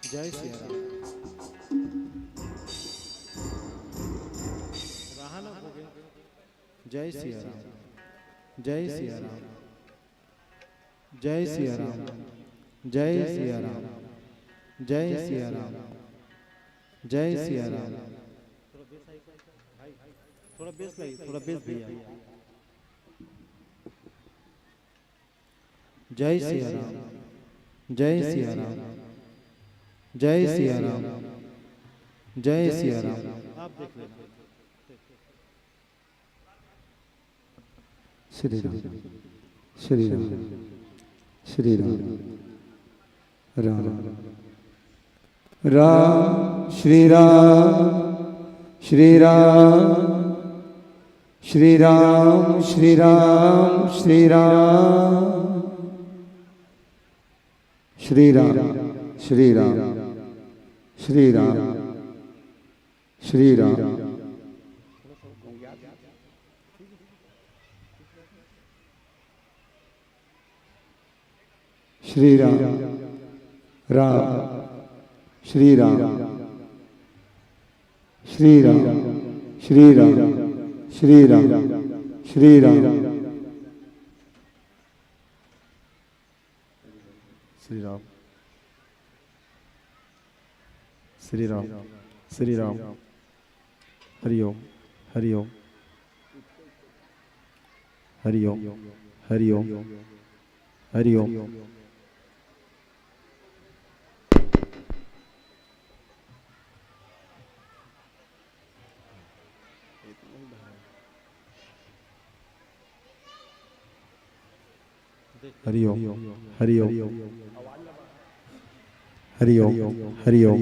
जय सिया राम। राहना हो गया। जय सिया राम। जय सिया राम। जय सिया राम। जय सिया राम। जय सिया राम। जय सिया राम। थोड़ा बेस लाइए, थोड़ा बेस भैया। जय सिया राम। जय सिया राम। जय सिया राम। जय सिया राम। आप देख लेना। श्री राम श्री राम श्री राम राम राम श्री राम श्री राम श्री राम श्री राम श्री राम श्री राम श्री राम श्री राम श्री राम श्री राम राम श्री राम श्री राम श्री राम श्री राम श्री राम श्री राम श्री राम श्री राम। हरि ओम हरि ओम हरि ओम हरि ओम हरि ओम। हरि ओम हरि ओम हरि ओम हरि ओम।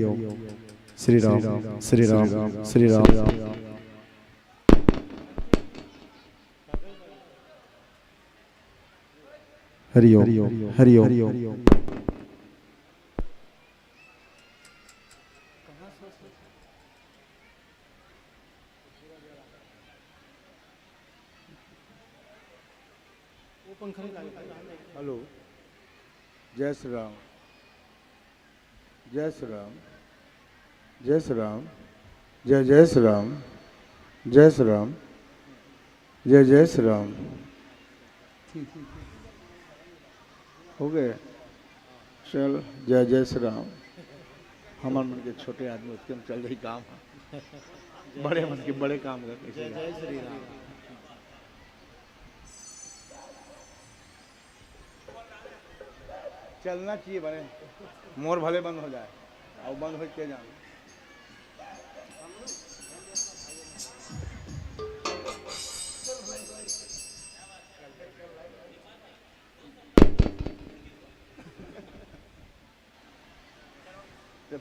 श्री राम श्री राम श्री राम। हरि ओम हरि ओम। हेलो जय श्री राम जय श्री राम जय श्री राम जय जय श्री राम जय श्री राम जय जय श्री राम। हो गए चल जय जय श्री राम। हमारे मन के छोटे आदमी उसके में चल रही काम है, बड़े मन के बड़े काम का कैसे। जय श्री राम। चलना चाहिए बने मोर भले बंद हो जाए और बंद हो के जाना।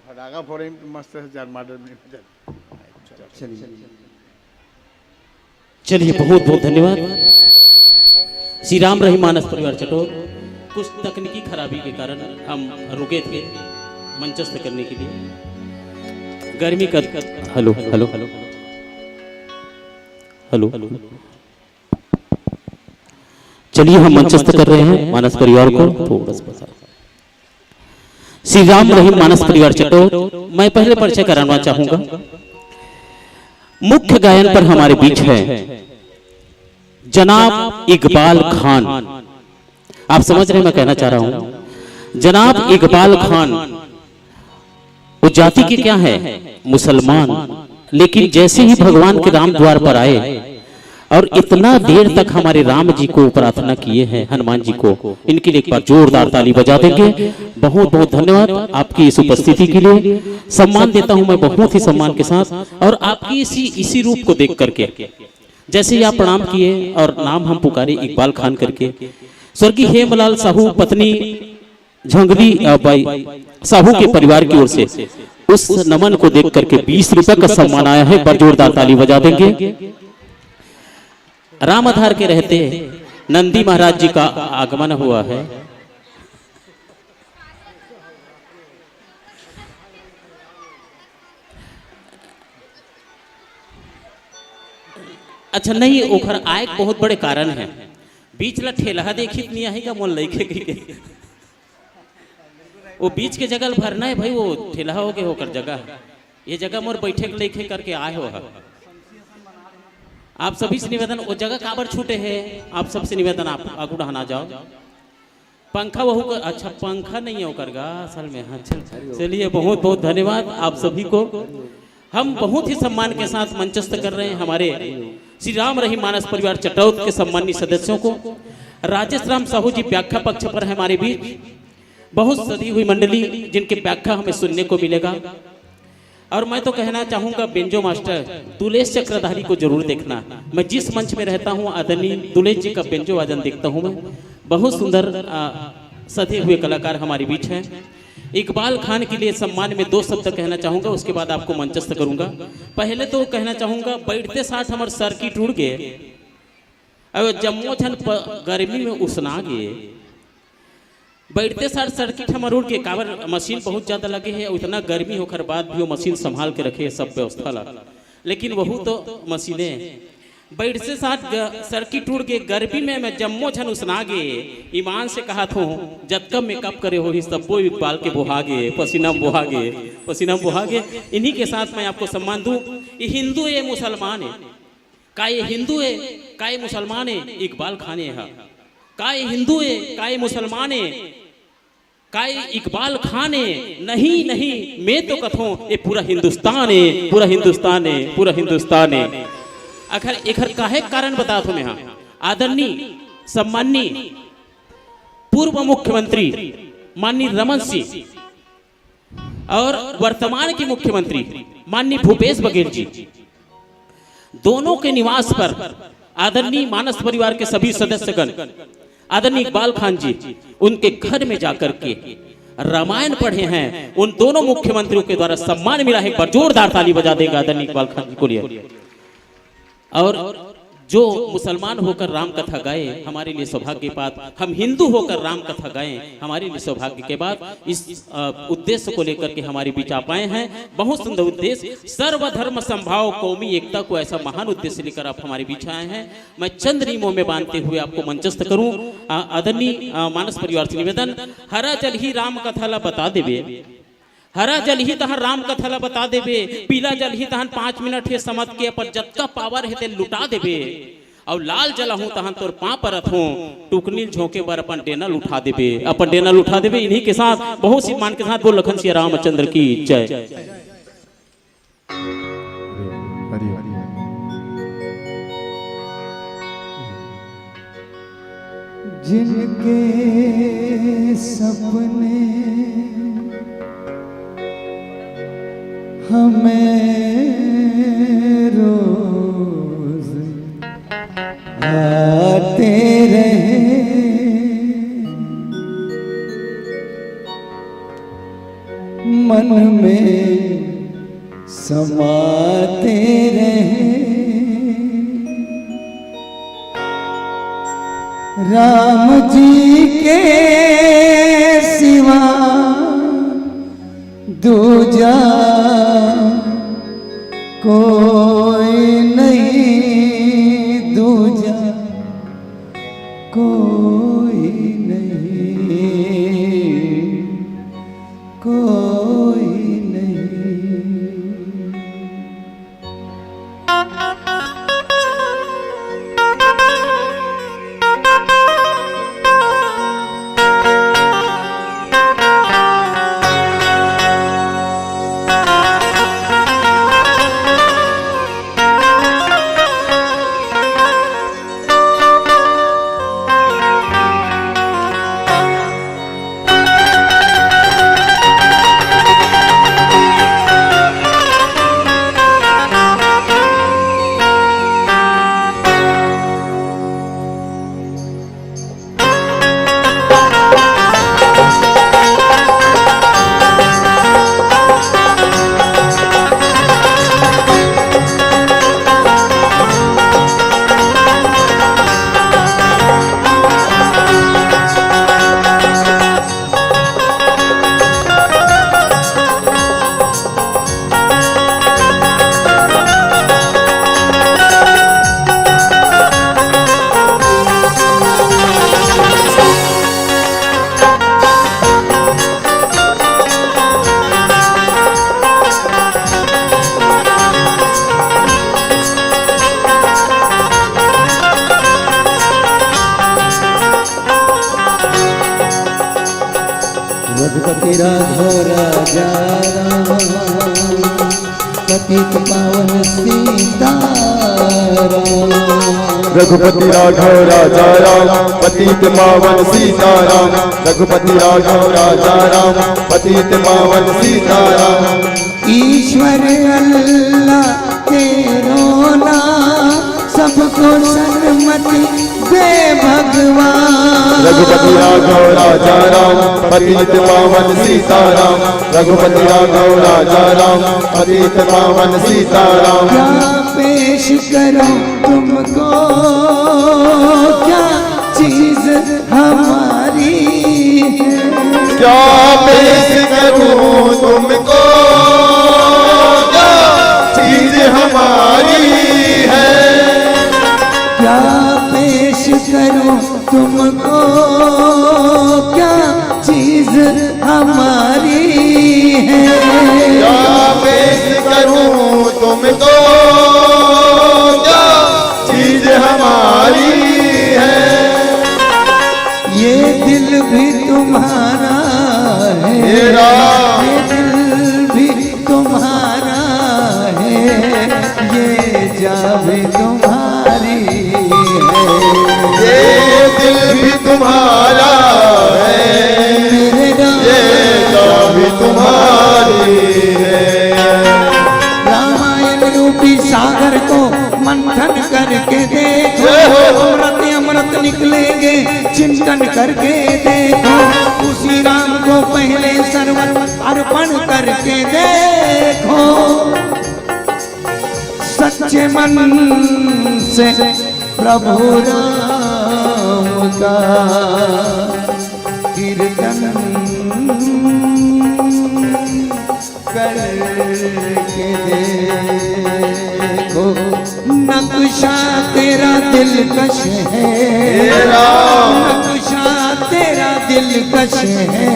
फटाका फोड़े मस्त है चार मॉडल में। चलिए बहुत बहुत धन्यवाद। श्री राम रही मानस परिवार चटोर। कुछ तकनीकी खराबी के कारण हम रुके थे मंचस्थ करने के लिए। गर्मी का hello hello hello hello hello. चलिए हम मंचस्थ कर रहे हैं मानस परिवार को थोड़ा सा। श्री राम रहीम मानस परिवार चटोर। मैं पहले परिचय कराना चाहूंगा। मुख्य गायन पर हमारे बीच है जनाब इकबाल खान। आप समझ रहे हैं मैं कहना चाह रहा हूं। जनाब इकबाल खान वो जाति के क्या है, मुसलमान, लेकिन जैसे ही भगवान के राम द्वार पर आए और इतना देर तक हमारे राम जी को प्रार्थना किए हैं, हनुमान जी को, इनके लिए एक बार जोरदार ताली बजा देंगे। बहुत बहुत धन्यवाद आपकी इस उपस्थिति के लिए। सम्मान देता हूं मैं बहुत ही सम्मान के साथ। और आपकी इसी रूप को देख करके जैसे ही आप प्रणाम किए और नाम हम पुकारे इकबाल खान करके, स्वर्गीय हेमलाल साहू पत्नी झंगली बाई साहू के परिवार की ओर से उस नमन को देख करके 20 रुपए का सम्मान आया है। पर जोरदार ताली बजा देंगे। राम आधार के रहते नंदी महाराज जी का आगमन हुआ है। अच्छा नहीं ओखर आए बहुत बड़े कारण है। बीच ला ठेला देखी नहीं आएगा मोल लेके गई वो बीच के जगह भरना है भाई, वो ठेला हो के होकर जगह, ये जगह मोर बैठे के लेके करके आए हो है। आप सभी से निवेदन, वो जगह काबर छूटे है, आप सबसे निवेदन आप आगू ढहाना जाओ। पंखा वहू का, अच्छा पंखा नहीं है करगा असल में। हाँ चलिए, बहुत बहुत धन्यवाद आप सभी को। हम बहुत ही सम्मान के साथ मंचस्थ कर रहे हैं हमारे श्री राम रहीम मानस परिवार चटौत के सम्मानित सदस्यों को। राजेश राम साहू जी व्याख्या पक्ष पर है हमारे बीच, बहुत सदी हुई मंडली जिनके व्याख्या हमें सुनने को मिलेगा। और मैं तो कहना चाहूंगा बेंजो मास्टर दुलेश चक्रधारी को जरूर देखना। मैं जिस मंच में रहता हूं आदरणीय दुलेश जी का बेंजो वादन देखता हूं मैं। बहुत सुंदर सधे हुए कलाकार हमारे बीच हैं। इकबाल खान के लिए सम्मान में 2 शब्द कहना चाहूंगा, उसके बाद आपको मंचस्थ करूंगा। पहले तो कहना चाहूंगा बैठते साथ हमारे सर्किट उड़ गए, अब जम्मू छन गर्मी में उसना गए। बैठते साथ सर्किट हमारे उड़ के काबर मशीन बहुत ज्यादा लगे है, उतना गर्मी होकर बाद भी वो मशीन संभाल के रखे सब व्यवस्था ला, लेकिन वह तो मशीनें बैठते साथ सर्किट उड़ के गर्मी में मैं जम्मो छन उसना गे। ईमान से कहा था जब कब मेकअप करे हो ही सब वो इकबाल के बुहागे पसीना बुहागे पसीना बुहागे। इन्हीं के साथ मैं आपको सम्मान दूं। ये हिंदू है मुसलमान है, का ये हिंदू है का ये मुसलमान है, इकबाल खान है। का ये हिंदू है का ये मुसलमान है, का ये इकबाल खान है। नहीं नहीं, मैं तो कथूं ये पूरा हिंदुस्तान है, पूरा हिंदुस्तान है, पूरा हिंदुस्तान है। अखर एखर काहे कारण बता थो मैं। हाँ, आदरणीय सम्माननीय पूर्व मुख्यमंत्री माननीय रमन सिंह और वर्तमान के मुख्यमंत्री माननीय भूपेश बघेल जी, दोनों के निवास पर आदरणीय मानस परिवार के सभी सदस्यगण, आदरणीय इकबाल खान जी, उनके घर में जाकर के रामायण पढ़े हैं। उन दोनों मुख्यमंत्रियों के द्वारा सम्मान मिला है। एक बार जोरदार ताली बजा देगा आदरणीय इकबाल खान जी को लिए। और जो मुसलमान होकर राम कथा गाए हमारे लिए सौभाग्य की बात, हम हिंदू होकर राम कथा गाएं हमारे लिए सौभाग्य के बाद। इस उद्देश्य को लेकर के हमारे बीच आप आए हैं, बहुत सुंदर उद्देश्य, सर्वधर्म संभाव कौमी एकता को ऐसा महान उद्देश्य लेकर आप हमारे बीच आए हैं। मैं चंद नियमों में बांधते हुए आपको मंचस्थ करूं। आदरणीय मानस परिवार से निवेदन, हरा जल ही राम कथा ला बता देवे, हरा जल ही तहन राम कथा ला बता देवे, पीला जल ही तहन 5 मिनट है समझ के अपन जत्का पावर है ते लुटा देवे, और लाल जल हूं तहन तोर पां परत हूं टुकनील झोंके बर अपन डेनल उठा देवे, अपन डेनल उठा देवे। इन्हीं के साथ बहुत सी मान के साथ बोल लखन सिया रामचंद्र की जय। जिनके सपने हमें रोज आते रहे, मन में समाते रहे, राम जी के सिवा दूजा कोई नहीं, दूजा कोई नहीं, कोई नहीं। रघुपति राघव राजा राम पतित पावन सीताराम। रघुपति राघव राजा राम पतित पावन सीताराम। रघुपति राघव राजा राम पतित पावन सीताराम। ईश्वर अल्लाह तेरो नाम सबको सन्मति दे भगवान। रघुपति राघव राजा राम पतित पावन सीताराम। रघुपति राघव राजा राम पतित पावन सीताराम। क्या पेश करो तुमको क्या चीज हमारी है। क्या पेश करूं तुमको क्या चीज हमारी है। क्या पेश करूं तुमको क्या चीज हमारी है। क्या पेश करूं तुमको क्या चीज हमारी है। ये दिल भी तुम्हारा है। मेरा ये दिल भी तुम्हारा है। ये जा भी तुम्हारी है। ये दिल भी तुम्हारा है। मेरे ये राह भी तुम्हारी है। रामायण रूपी सागर को मंथन करके देखो अमृत अमृत निकलेंगे चिंतन करके देखो। उसी राम को पहले सर्वन अर्पण करके देखो। सच्चे मन से प्रभु राम का कीर्तन करके देखो। नक्शा तेरा दिलकश है। नक्शा तेरा दिलकश है।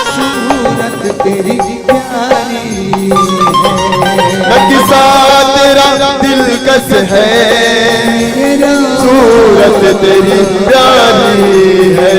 सूरत तेरी प्यारी है। नक्शा तेरा दिलकश है। मेरा सूरत तेरी प्यारी है।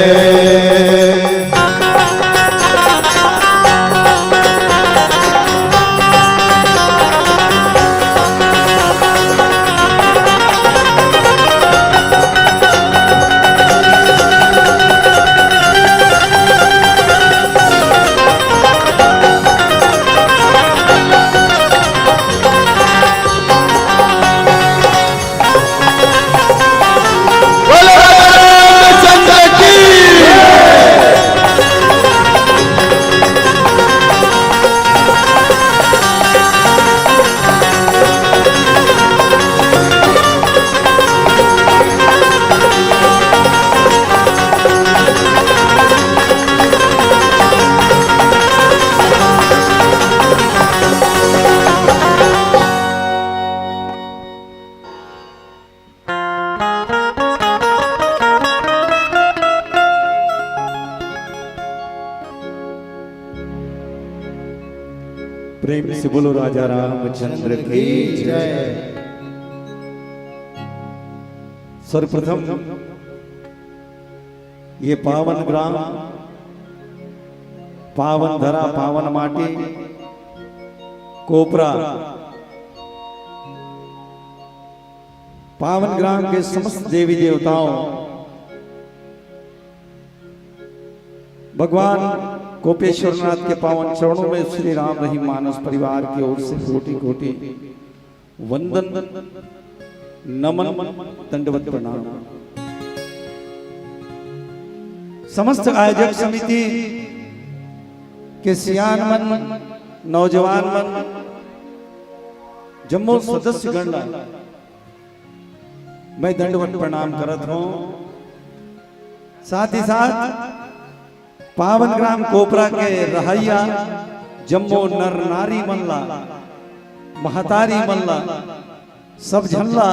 प्रेम से बोलो राजा रामचंद्र की जय। सर्वप्रथम ये पावन ग्राम, पावन धरा, पावन माटी, कोपरा, पावन ग्राम के समस्त देवी देवताओं, भगवान कोपेश्वरनाथ के पावन चरणों में श्री राम रहीम मानस परिवार की ओर से कोटि कोटि वंदन, नमन, दंडवत प्रणाम। समस्त आयोजक समिति के सियान मन, नौजवान मन, जम्मू सदस्य गण मैं दंडवत प्रणाम करत हूं। साथ ही साथ पावन ग्राम कोपरा के रहैया जम्मो नर नारी मल्ला, महतारी मल्ला, सब झल्ला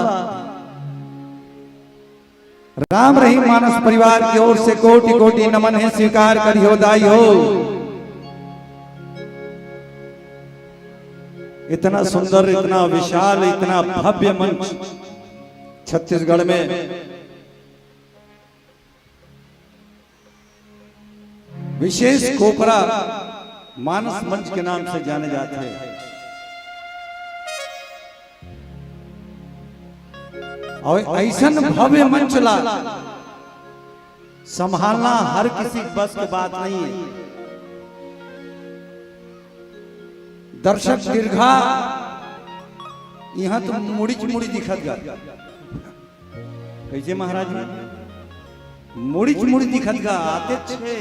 राम रहीम मानस परिवार की ओर से कोटि कोटि नमन है, स्वीकार करियो दाई हो। इतना सुंदर, इतना विशाल, इतना भव्य मंच छत्तीसगढ़ में विशेष कोपरा मानस मंच के नाम से जाने जाते हैं। और ऐसन भव्य मंच ला संभालना हर किसी बस की बात नहीं है। दर्शक दीर्घा यहाँ तो मुड़ी मुड़ी दिखत गा कैसे महाराज मुड़ी मुड़ी दिखत गा आते छे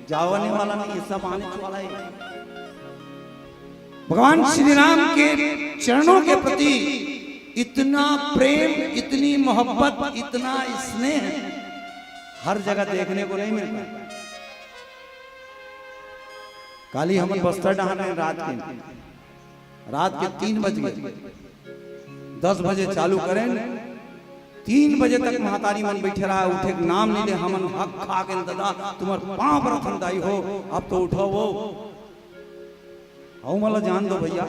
जावने वाला नहीं सब आने वाला है। भगवान श्री राम के चरणों के प्रति इतना प्रेम, इतनी मोहब्बत, इतना स्नेह हर जगह देखने को नहीं मिलता। काली हम बस्तर डहाने रात के 3 बज गए, 10 बजे चालू करें, 3 बजे तक महतारी मन बैठे रहा, उठे नाम नहीं ले, हमन हक खा के दादा तुम्हार पांव पर रखन दाई हो, अब तो उठो वो आओ मला जान दो भैया।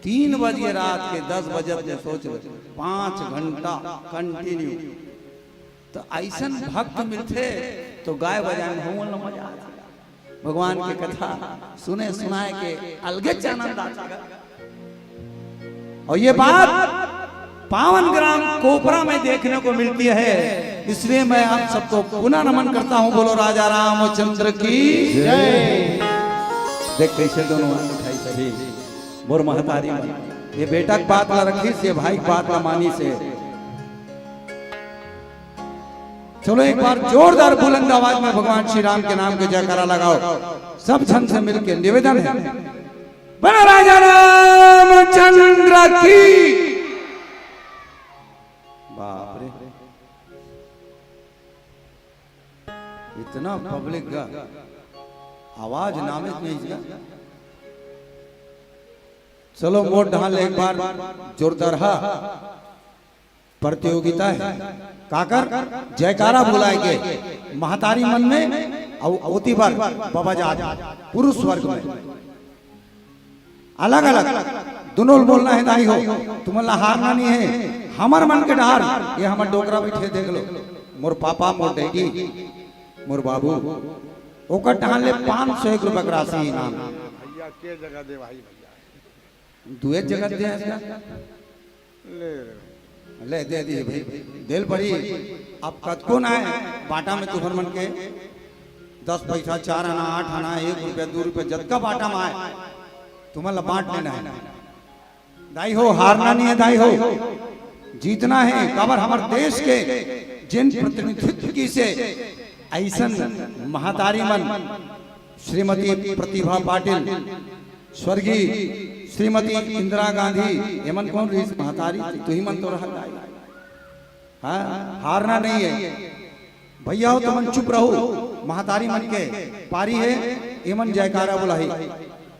3 बजे रात के 10 बजे सोच 5 घंटा कंटिन्यू, तो ऐसन भक्त मिलते तो गाय बजाए में हम मजा आता। भगवान की कथा सुने सुनाए के अलगे आनंद आता। और ये बात पावन ग्राम कोपरा में देखने को मिलती है, इसलिए मैं आप सबको पुनः नमन करता हूं। बोलो राजा रामचंद्र की जय। देख कैसे दोनों हाथ उठाई सही मोर महतारी ये बेटा की बात ला रखी से, भाई की बात ला मानी से। चलो एक बार जोरदार बुलंद आवाज में भगवान श्री राम के नाम के जयकारा लगाओ, सब जन से मिलकर निवेदन है। बोलो राजा रामचंद्र की। बाप रे इतना पब्लिक का आवाज नामित नहीं इसका। चलो मोट ढाल एक बार जोरदार प्रतियोगिता है। काकर जयकारा बुलाएंगे महतारी मन में और ओती पर बाबा जा पुरुष वर्ग में अलग अलग दोनों बोलना है। दाई हो तुम्हारा हारना नहीं है। हमार मन के डहार ये हमार डोकरा बैठे देख लो, मोर पापा, मोर डैडी, मोर बाबू, ओकर टहान ले 501 रुपया का राशि इनाम। भैया के जगह दे भाई भैया दुए जगह दे ले ले दे दी भाई दिल पड़ी। अब कतको ना है बाटा में तुहर मन के 10 पैसा, 4 आना, 8 आना, 1 रुपया, 2 रुपया जतका बाटा में आए तुम्हारा बांट लेना है। दाई हो हारना नहीं है, दाई हो जीतना है। कबर हमारे देश के जिन प्रतिनिधित्व की से ऐसन महतारी मन श्रीमती प्रतिभा पाटिल, स्वर्गीय श्रीमती इंदिरा गांधी, एमन कौन रही महतारी तू ही मन तो रहा। हाँ हारना नहीं है भैया हो तो मन चुप रहो। महतारी मन के पारी है, एमन जयकारा बुलाई।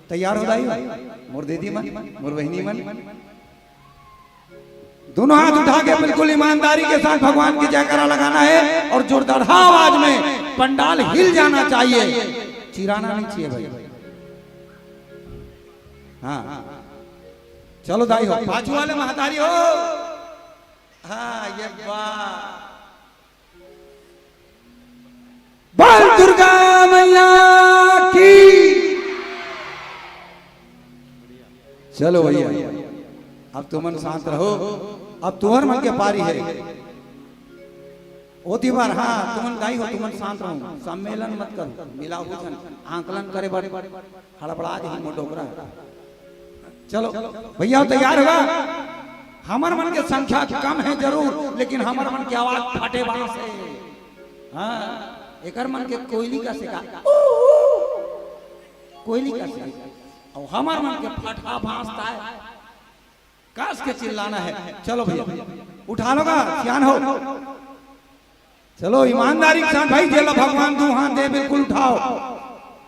तैयार हो दाई मोर दीदी मन, मोर बहनी मन, दोनों हाथ उठा के बिल्कुल ईमानदारी के साथ भगवान की जयकारा लगाना है। और जोरदार आवाज में पंडाल हिल जाना चाहिए, चिराना नहीं चाहिए भाई। हाँ चलो दाई हो, बाजू वाले महतारी हो। हाँ ये बाल दुर्गा मैया की। चलो भैया अब तुमन शांत रहो, अब तुम्हार मन के पारी है। ओती बार हाँ तुमन दाई हो, तुमन शांत रहो, सम्मेलन मत करो, मिला हो आंकलन करे बड़े हड़बड़ा जी मोटोकरा। चलो भैया तैयार होगा। हमार मन के संख्या कम है जरूर, लेकिन हमार मन की आवाज फटे बाण से। हाँ एकर मन के कोयली का सिका, कोयली का सिका, और हमार मन के फटा भांसता है, काश के चिल्लाना है। चलो भैया उठा लो का सियान हो। चलो ईमानदारी के साथ भाई जेला भगवान तू हाथ दे बिल्कुल उठाओ।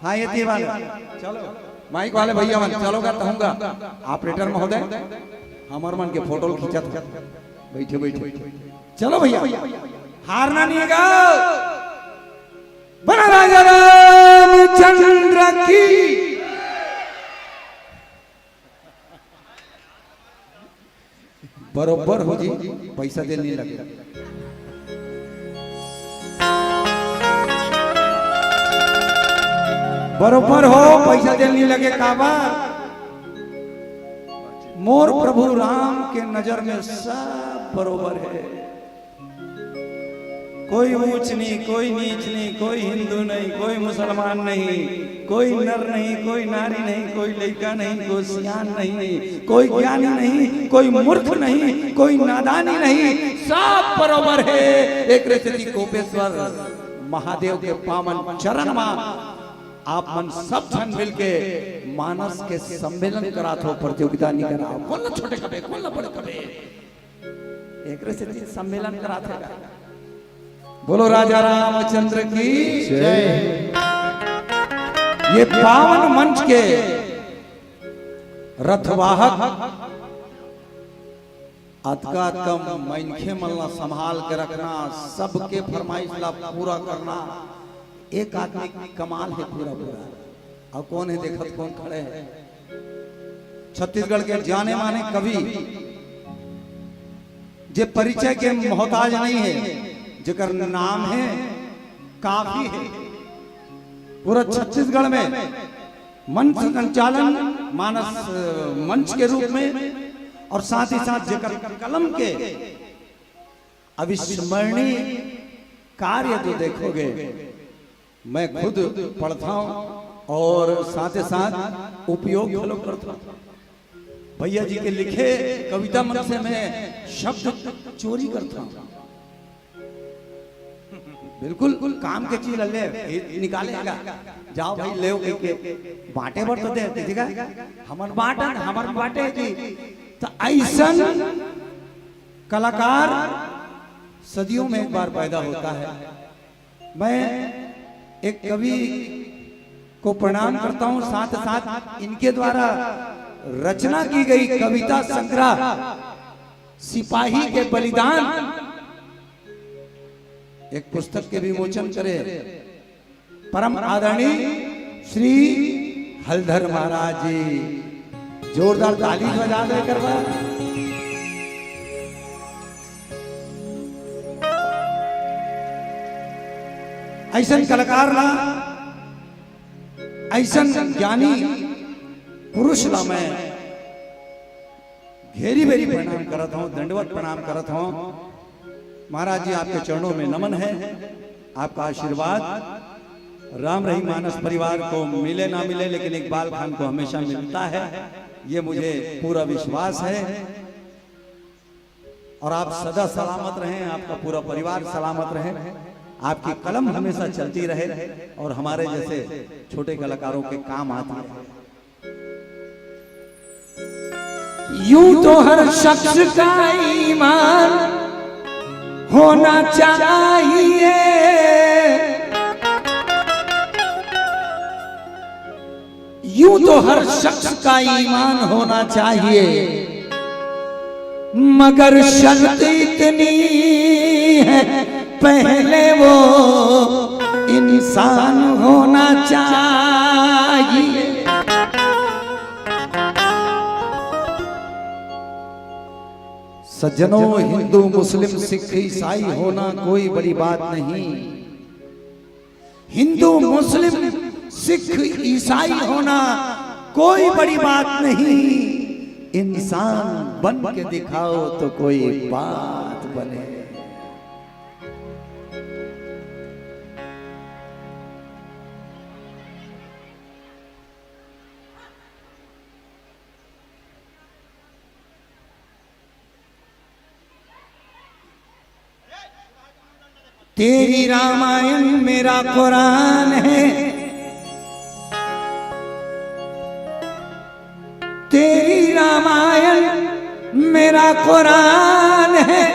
हाँ ये तीवार चलो माइक वाले भैया मन चलोगा कहूंगा। ऑपरेटर महोदय हमार मन के फोटो खींचत बैठे बैठे। चलो भैया हारना नहीं है। बना राजा रामचंद्र की। बरोबर हो जी, पैसा देने लगे। बरोबर हो, पैसा देने लगे काबा। मोर प्रभु राम के नजर में सब बरोबर है। कोई ऊंच नहीं, कोई नीच नहीं, कोई हिंदू नहीं, कोई मुसलमान नहीं, कोई नर नहीं, कोई नारी नहीं, कोई लड़का नहीं, कोई सियान नहीं, कोई ज्ञानी नहीं, कोई मूर्ख नहीं, कोई नादानी नहीं, सब बरोबर है। एक ऋषि कोपेश्वर महादेव के पावन चरण में आप मन सब जन मिलके मानस के सम्मेलन करात हो, प्रतियोगिता नहीं कराओ। कौन ना छोटे कपे, कौन ना बड़े कपे, एक ऋषि सम्मेलन करात है। बोलो राजा रामचंद्र की जय। ये पावन मंच के रथवाहक अतका कम मनखे मल्ला संभाल के रखना, सबके फरमाइश ला पूरा करना, एक आदमी की कमाल है पूरा पूरा। अब कौन है देखत, कौन खड़े हैं? छत्तीसगढ़ के जाने माने कवि, जे परिचय के मोहताज नहीं है, जेकर नाम है काफी है। पूरा छत्तीसगढ़ में मंच संचालन मानस मंच के रूप में, और साथ ही साथ जेकर कलम के अविस्मरणीय कार्य जो देखोगे, मैं खुद पढ़ता हूं और साथ ही साथ उपयोग करता हूं। भैया जी के लिखे कविता मन से मैं शब्द चोरी करता हूं। बिल्कुल काम के चीज ले निकालेगा, जाओ भाई ले के बांटे बर तो दे दीजिएगा, हमर बांटन हमर बांटे जी। तो ऐसा कलाकार सदियों में एक बार पैदा होता है। मैं एक कवि को प्रणाम करता हूं, साथ साथ इनके द्वारा रचना की गई कविता संग्रह सिपाही के बलिदान एक पुस्तक के विमोचन करे परम आदरणीय श्री हलधर महाराज जी। जोरदार ताली बजा दे करवा। ऐसन कलाकार ला, ऐसन ज्ञानी पुरुष ला मैं घेरी बेरी प्रणाम करत हूं, दंडवत प्रणाम करत हूं। महाराज जी आपके चरणों में नमन है। आपका आशीर्वाद राम रही मानस परिवार को मिले ना मिले, लेकिन इकबाल खान को हमेशा मिलता है, ये मुझे पूरा विश्वास है। और आप सदा सलामत रहें, आपका पूरा परिवार सलामत रहे, आपकी कलम हमेशा चलती रहे और हमारे जैसे छोटे कलाकारों के काम आती है। यूं तो हर शख्स का ईमान होना चाहिए, यूं तो हर शख्स का ईमान होना चाहिए, मगर शर्त इतनी है पहले वो इंसान होना चाहिए। सज्जनों, हिंदू मुस्लिम सिख ईसाई होना कोई बड़ी बात नहीं। हिंदू मुस्लिम सिख ईसाई होना कोई बड़ी बात नहीं। इंसान बन के दिखाओ तो कोई बात बने। तेरी रामायण मेरा कुरान है, तेरी रामायण मेरा कुरान है,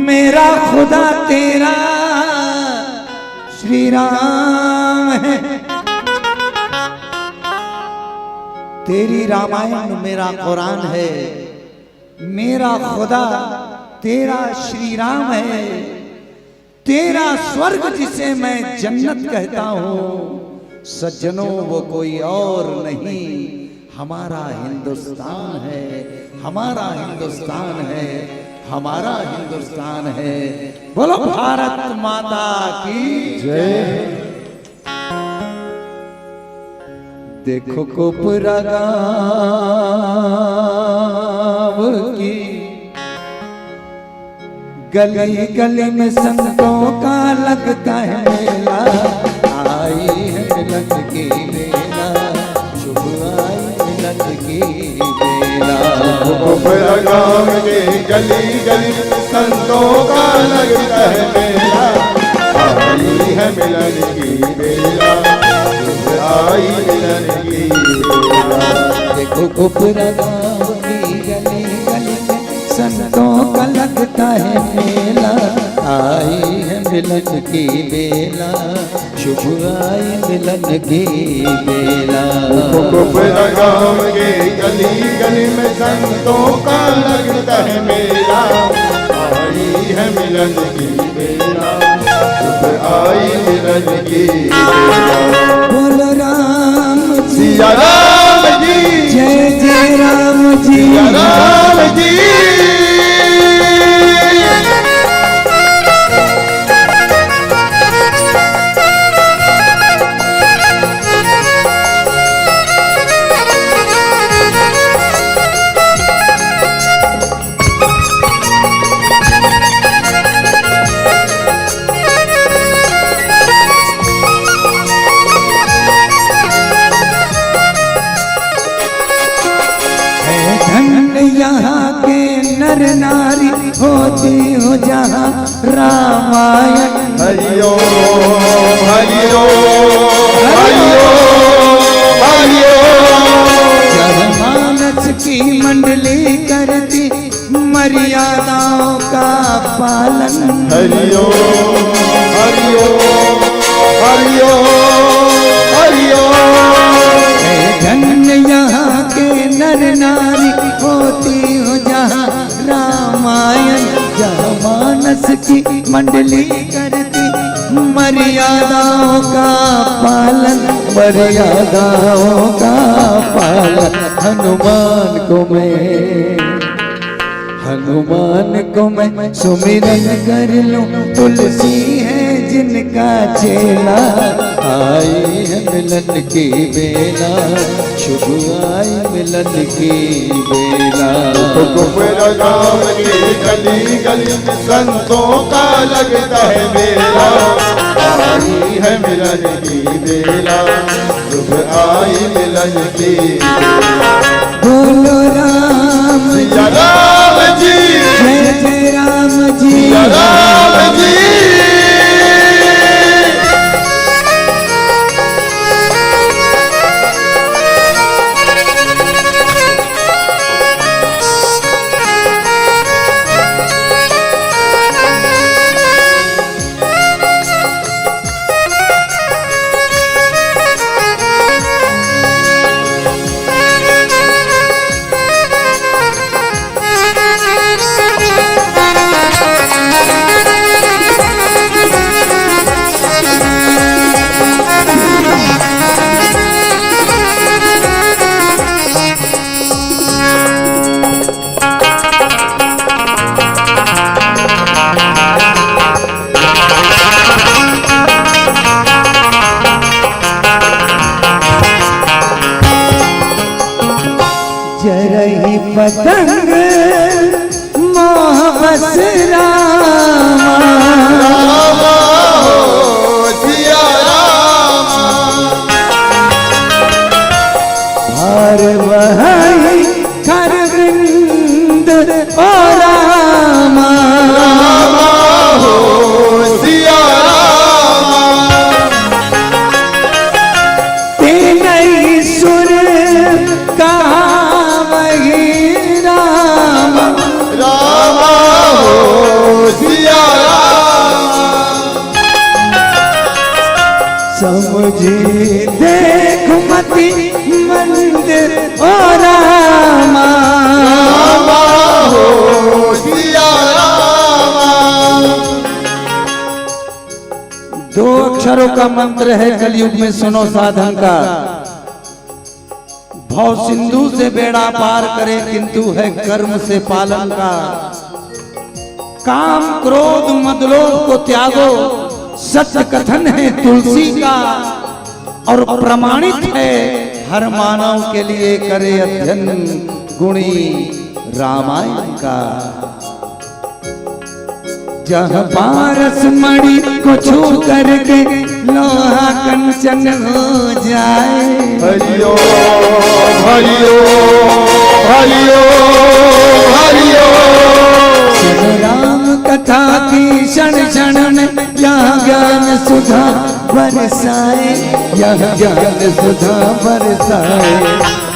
मेरा खुदा तेरा श्री राम है। तेरी रामायण मेरा कुरान है, मेरा खुदा तेरा श्री राम है, तेरा स्वर्ग जिसे मैं जन्नत कहता हूँ। सज्जनों वो कोई और नहीं, हमारा हिंदुस्तान है, हमारा हिंदुस्तान है, हमारा हिंदुस्तान है। बोलो भारत माता की जय। देखो कोपरा गाँव की गली गली में संतों का लगता है मेला, आई है मिलन की बेला, शुभ आई मिलन की बेला। कोपरा गाँव के गली गली संतों का लगता है मेला, आई है मिलन की बेला, आई मिलन की बेला। देखो कोपरा गाँव की गली गली में संतों का लगता है मेला, आई है मिलन की बेला, शुभ आई मिलन की बेला। कोपरा गाँव के गली गली में संतों का लगता है मेला, आई है मिलन की बेला, शुभ आई मिलन की बेला। बोलो राम जी, सिया राम जी, जय जय राम जी, सिया राम जी। यहाँ के नर नारी होती हो जहाँ रामायण। हरिओ हरिओ हरिओ हरिओ। मानस की मंडली करती मर्यादाओं का पालन। हरिओ हरिओ हरिओ हरिओ। धन्य यहाँ के नर नारी होती हो जहाँ रामायण, जहाँ मानस की मंडली करती मर्यादाओं का पालन, मर्यादाओं का पालन। हनुमान को मैं सुमिरन कर लूं, तुलसी है जिनका चेला, आई है मिलन की बेला, शुभ आई मिलन की बेला। कोपरा गाँव के गली गली संतों का लगता है मेला, आई है मिलन की बेला, शुभ आई मिलन की बेला। बोलो राम सिया राम जी, जय जय राम जी, सिया राम जी। जरही पतंग मोह बस रामा, रामा हो सिया रामा। भार बहाई खरविंद ओ रामा, रामा हो सिया रामा। तेनई सुर का वही रामा, रामा हो सिया रामा। समझी देख मती मंदिर ओ रामा, रामा हो सिया रामा। दो अक्षरों का मंत्र है कलयुग में, सुनो साधन का। भव सिंधु से बेड़ा पार करे किंतु है कर्म से पालन का। काम क्रोध मदलोभ को त्यागो, सत्य कथन है तुलसी का, और प्रमाणित है हर मानव के लिए करे अध्ययन गुणी रामायण का। जहाँ पारस मणि को छू करके लोहा कंचन हो जाए। हरिओ हरिओ हरिओ हरिओ। राम कथा की क्षण क्षण में यहाँ ज्ञान सुधा बरसाए, यहाँ ज्ञान सुधा बरसाए।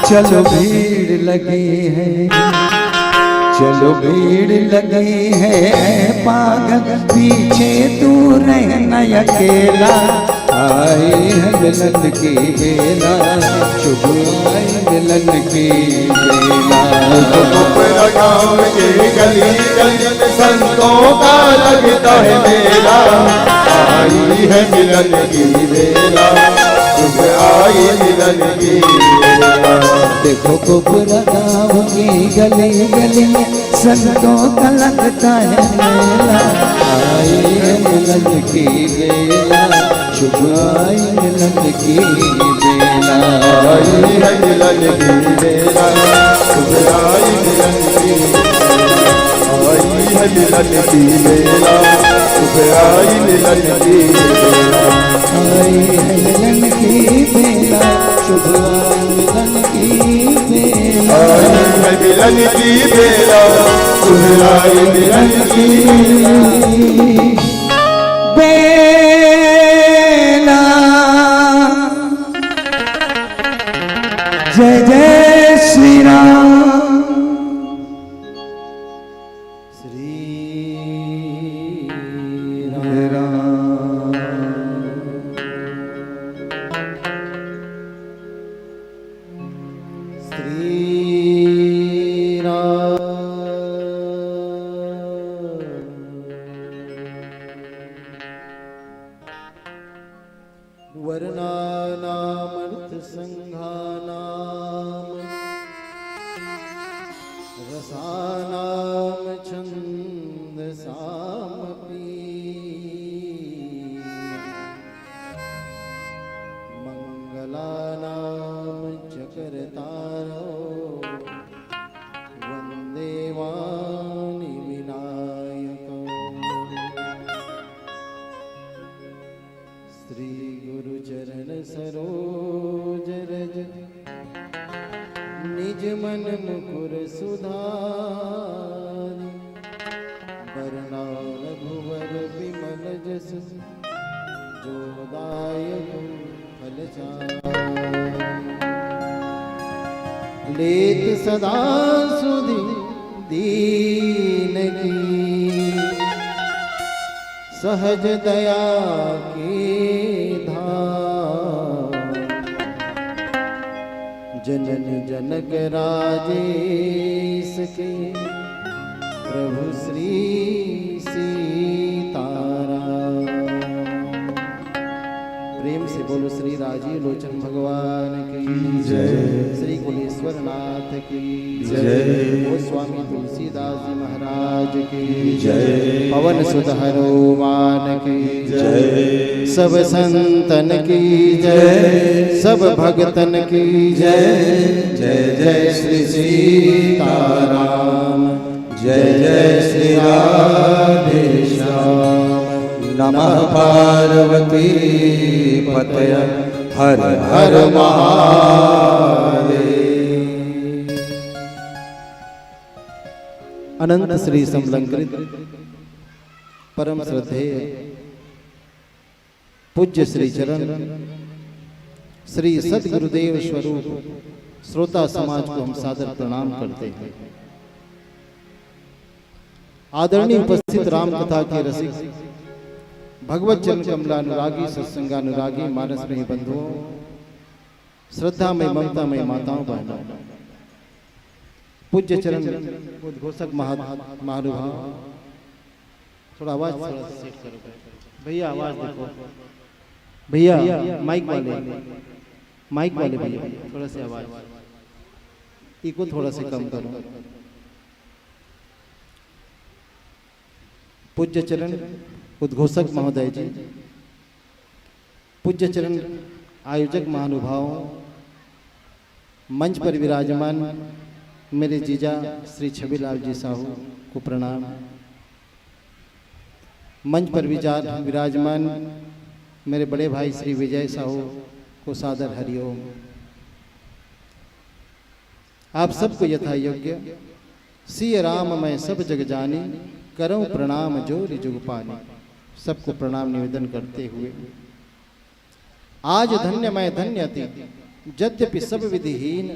चलो भीड़ लगी है, चलो भीड़ लगी है पागल, पीछे तू रहना अकेला। आई है मिलन की बेला, शुभ आई मिलन की बेला। गाँव के गली गली में संतों का लगता है मेला। आई है मिलन की बेला, शुभ आई मिलन की बेला। देखो कोपरा गाँव की गली गली में संतों का लगता है मेला। आई है मिलन की बेला, शुभ आई मिलन की बेला। आई है मिलन की बेला, शुभ आई मिलन की बेला। आई है मिलन की बेला, शुभ आई मिलन की बेला। आई है मिलन की बेला, शुभ आई मिलन की बेला। आई है मिलन की बेला, शुभ आई मिलन की बेला। जय जय श्री राम। वर्णानामर्थ संघानाम रसानाम छंदसामपि मंगलानाम चकरतारो वंदे वाणि विनायको। श्री गुरु चरण सरोज रज निज मन मुकुर सुधारि। वरना रघुवर विमल जस जो दायक फल चारि। लेत सदा सुधि दीन की सहज दया के धाम। जनन जनक राजेश के प्रभु श्री सीताराम। प्रेम से बोलो श्री राजीव लोचन भगवान की जय। श्री कुलेश्वर नाथ की जय। गोस्वामी तुलसीदास जी महाराज की जय। पवन सुत हनुमान की जय। सब संतन की जय, सब भगतन की जय। जय जय श्री सीताराम, जय जय श्री राधेश्याम। नमः पार्वती पतय हर हर महादेव। अनंत श्री समलंकृत परम श्रद्धेय पूज्य श्री चरण श्री सद्गुरुदेव स्वरूप श्रोता समाज को हम सादर प्रणाम करते हैं। आदरणीय उपस्थित राम कथा के रसिक भगवत जन कमलानुरागी सत्संगानुरागी मानस में बंधुओं, श्रद्धा में ममता में माताओं बहनों, पूज्य चरण उद्घोषक महानुभाव, थोड़ा आवाज थोड़ा सेट करो भैया, आवाज देखो भैया, माइक वाले भैया थोड़ा सा आवाज इको थोड़ा सा कम करो। पूज्य चरण उद्घोषक महोदय जी, पूज्य चरण आयोजक महानुभावों, मंच पर विराजमान मेरे जीजा श्री छबीलाल जी साहू को प्रणाम। मंच पर विराजमान मेरे बड़े भाई श्री विजय साहू को सादर हरिओम। आप सबको यथा योग्य सिय राम मैं सब जग जानी, करऊं प्रणाम जोरि जुग पानी। सबको प्रणाम निवेदन करते हुए आज धन्य मैं धन्य अति, यद्यपि सब विधिहीन,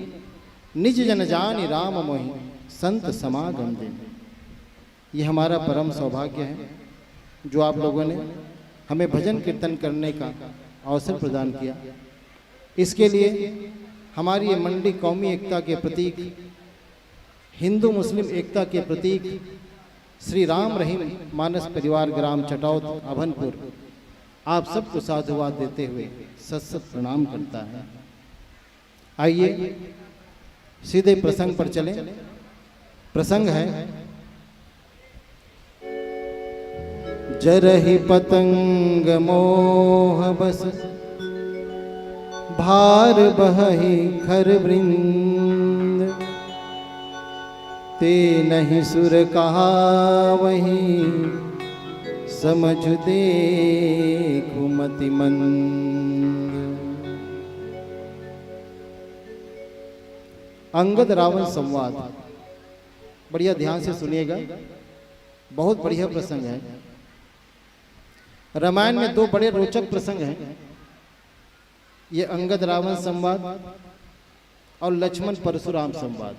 निज जन जानि राम मोहि, संत समागम दिन। ये हमारा परम सौभाग्य है जो आप लोगों ने हमें भजन कीर्तन करने का अवसर प्रदान किया। इसके लिए हमारी ये मंडी कौमी एकता के प्रतीक, हिंदू मुस्लिम एकता के प्रतीक श्री राम रहीम मानस परिवार ग्राम चटौत अभनपुर आप सबको साधुवाद देते हुए सत सत प्रणाम करता है। आइए सीधे प्रसंग पर चलें। प्रसंग है जरहि पतंग मोह बस, भार बहहि खर वृंद। ते नहीं सुर कहा वही, समझ देखु मति मंद। अंगद रावण संवाद, बढ़िया ध्यान से सुनिएगा, बहुत बढ़िया प्रसंग है। रामायण में दो बड़े रोचक प्रसंग हैं, ये अंगद रावण संवाद और लक्ष्मण परशुराम संवाद।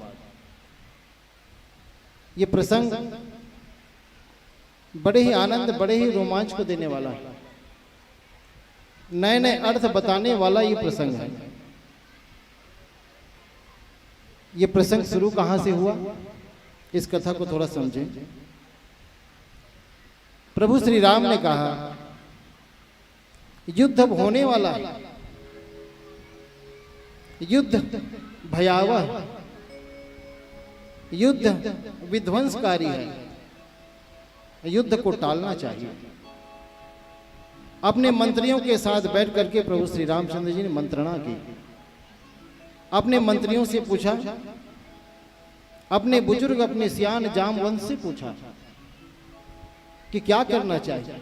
ये प्रसंग बड़े ही आनंद, बड़े ही रोमांच को देने वाला है, नए नए अर्थ बताने वाला ये प्रसंग है। ये प्रसंग शुरू कहां से हुआ, इस कथा को थोड़ा समझें। प्रभु श्री राम ने कहा युद्ध अब होने वाला है, युद्ध भयावह, युद्ध विध्वंसकारी है, युद्ध को टालना चाहिए। अपने मंत्रियों के साथ बैठ करके प्रभु श्री रामचंद्र जी ने मंत्रणा की। अपने मंत्रियों से पूछा, अपने बुजुर्ग अपने सियान जामवंत से पूछा कि क्या करना चाहिए।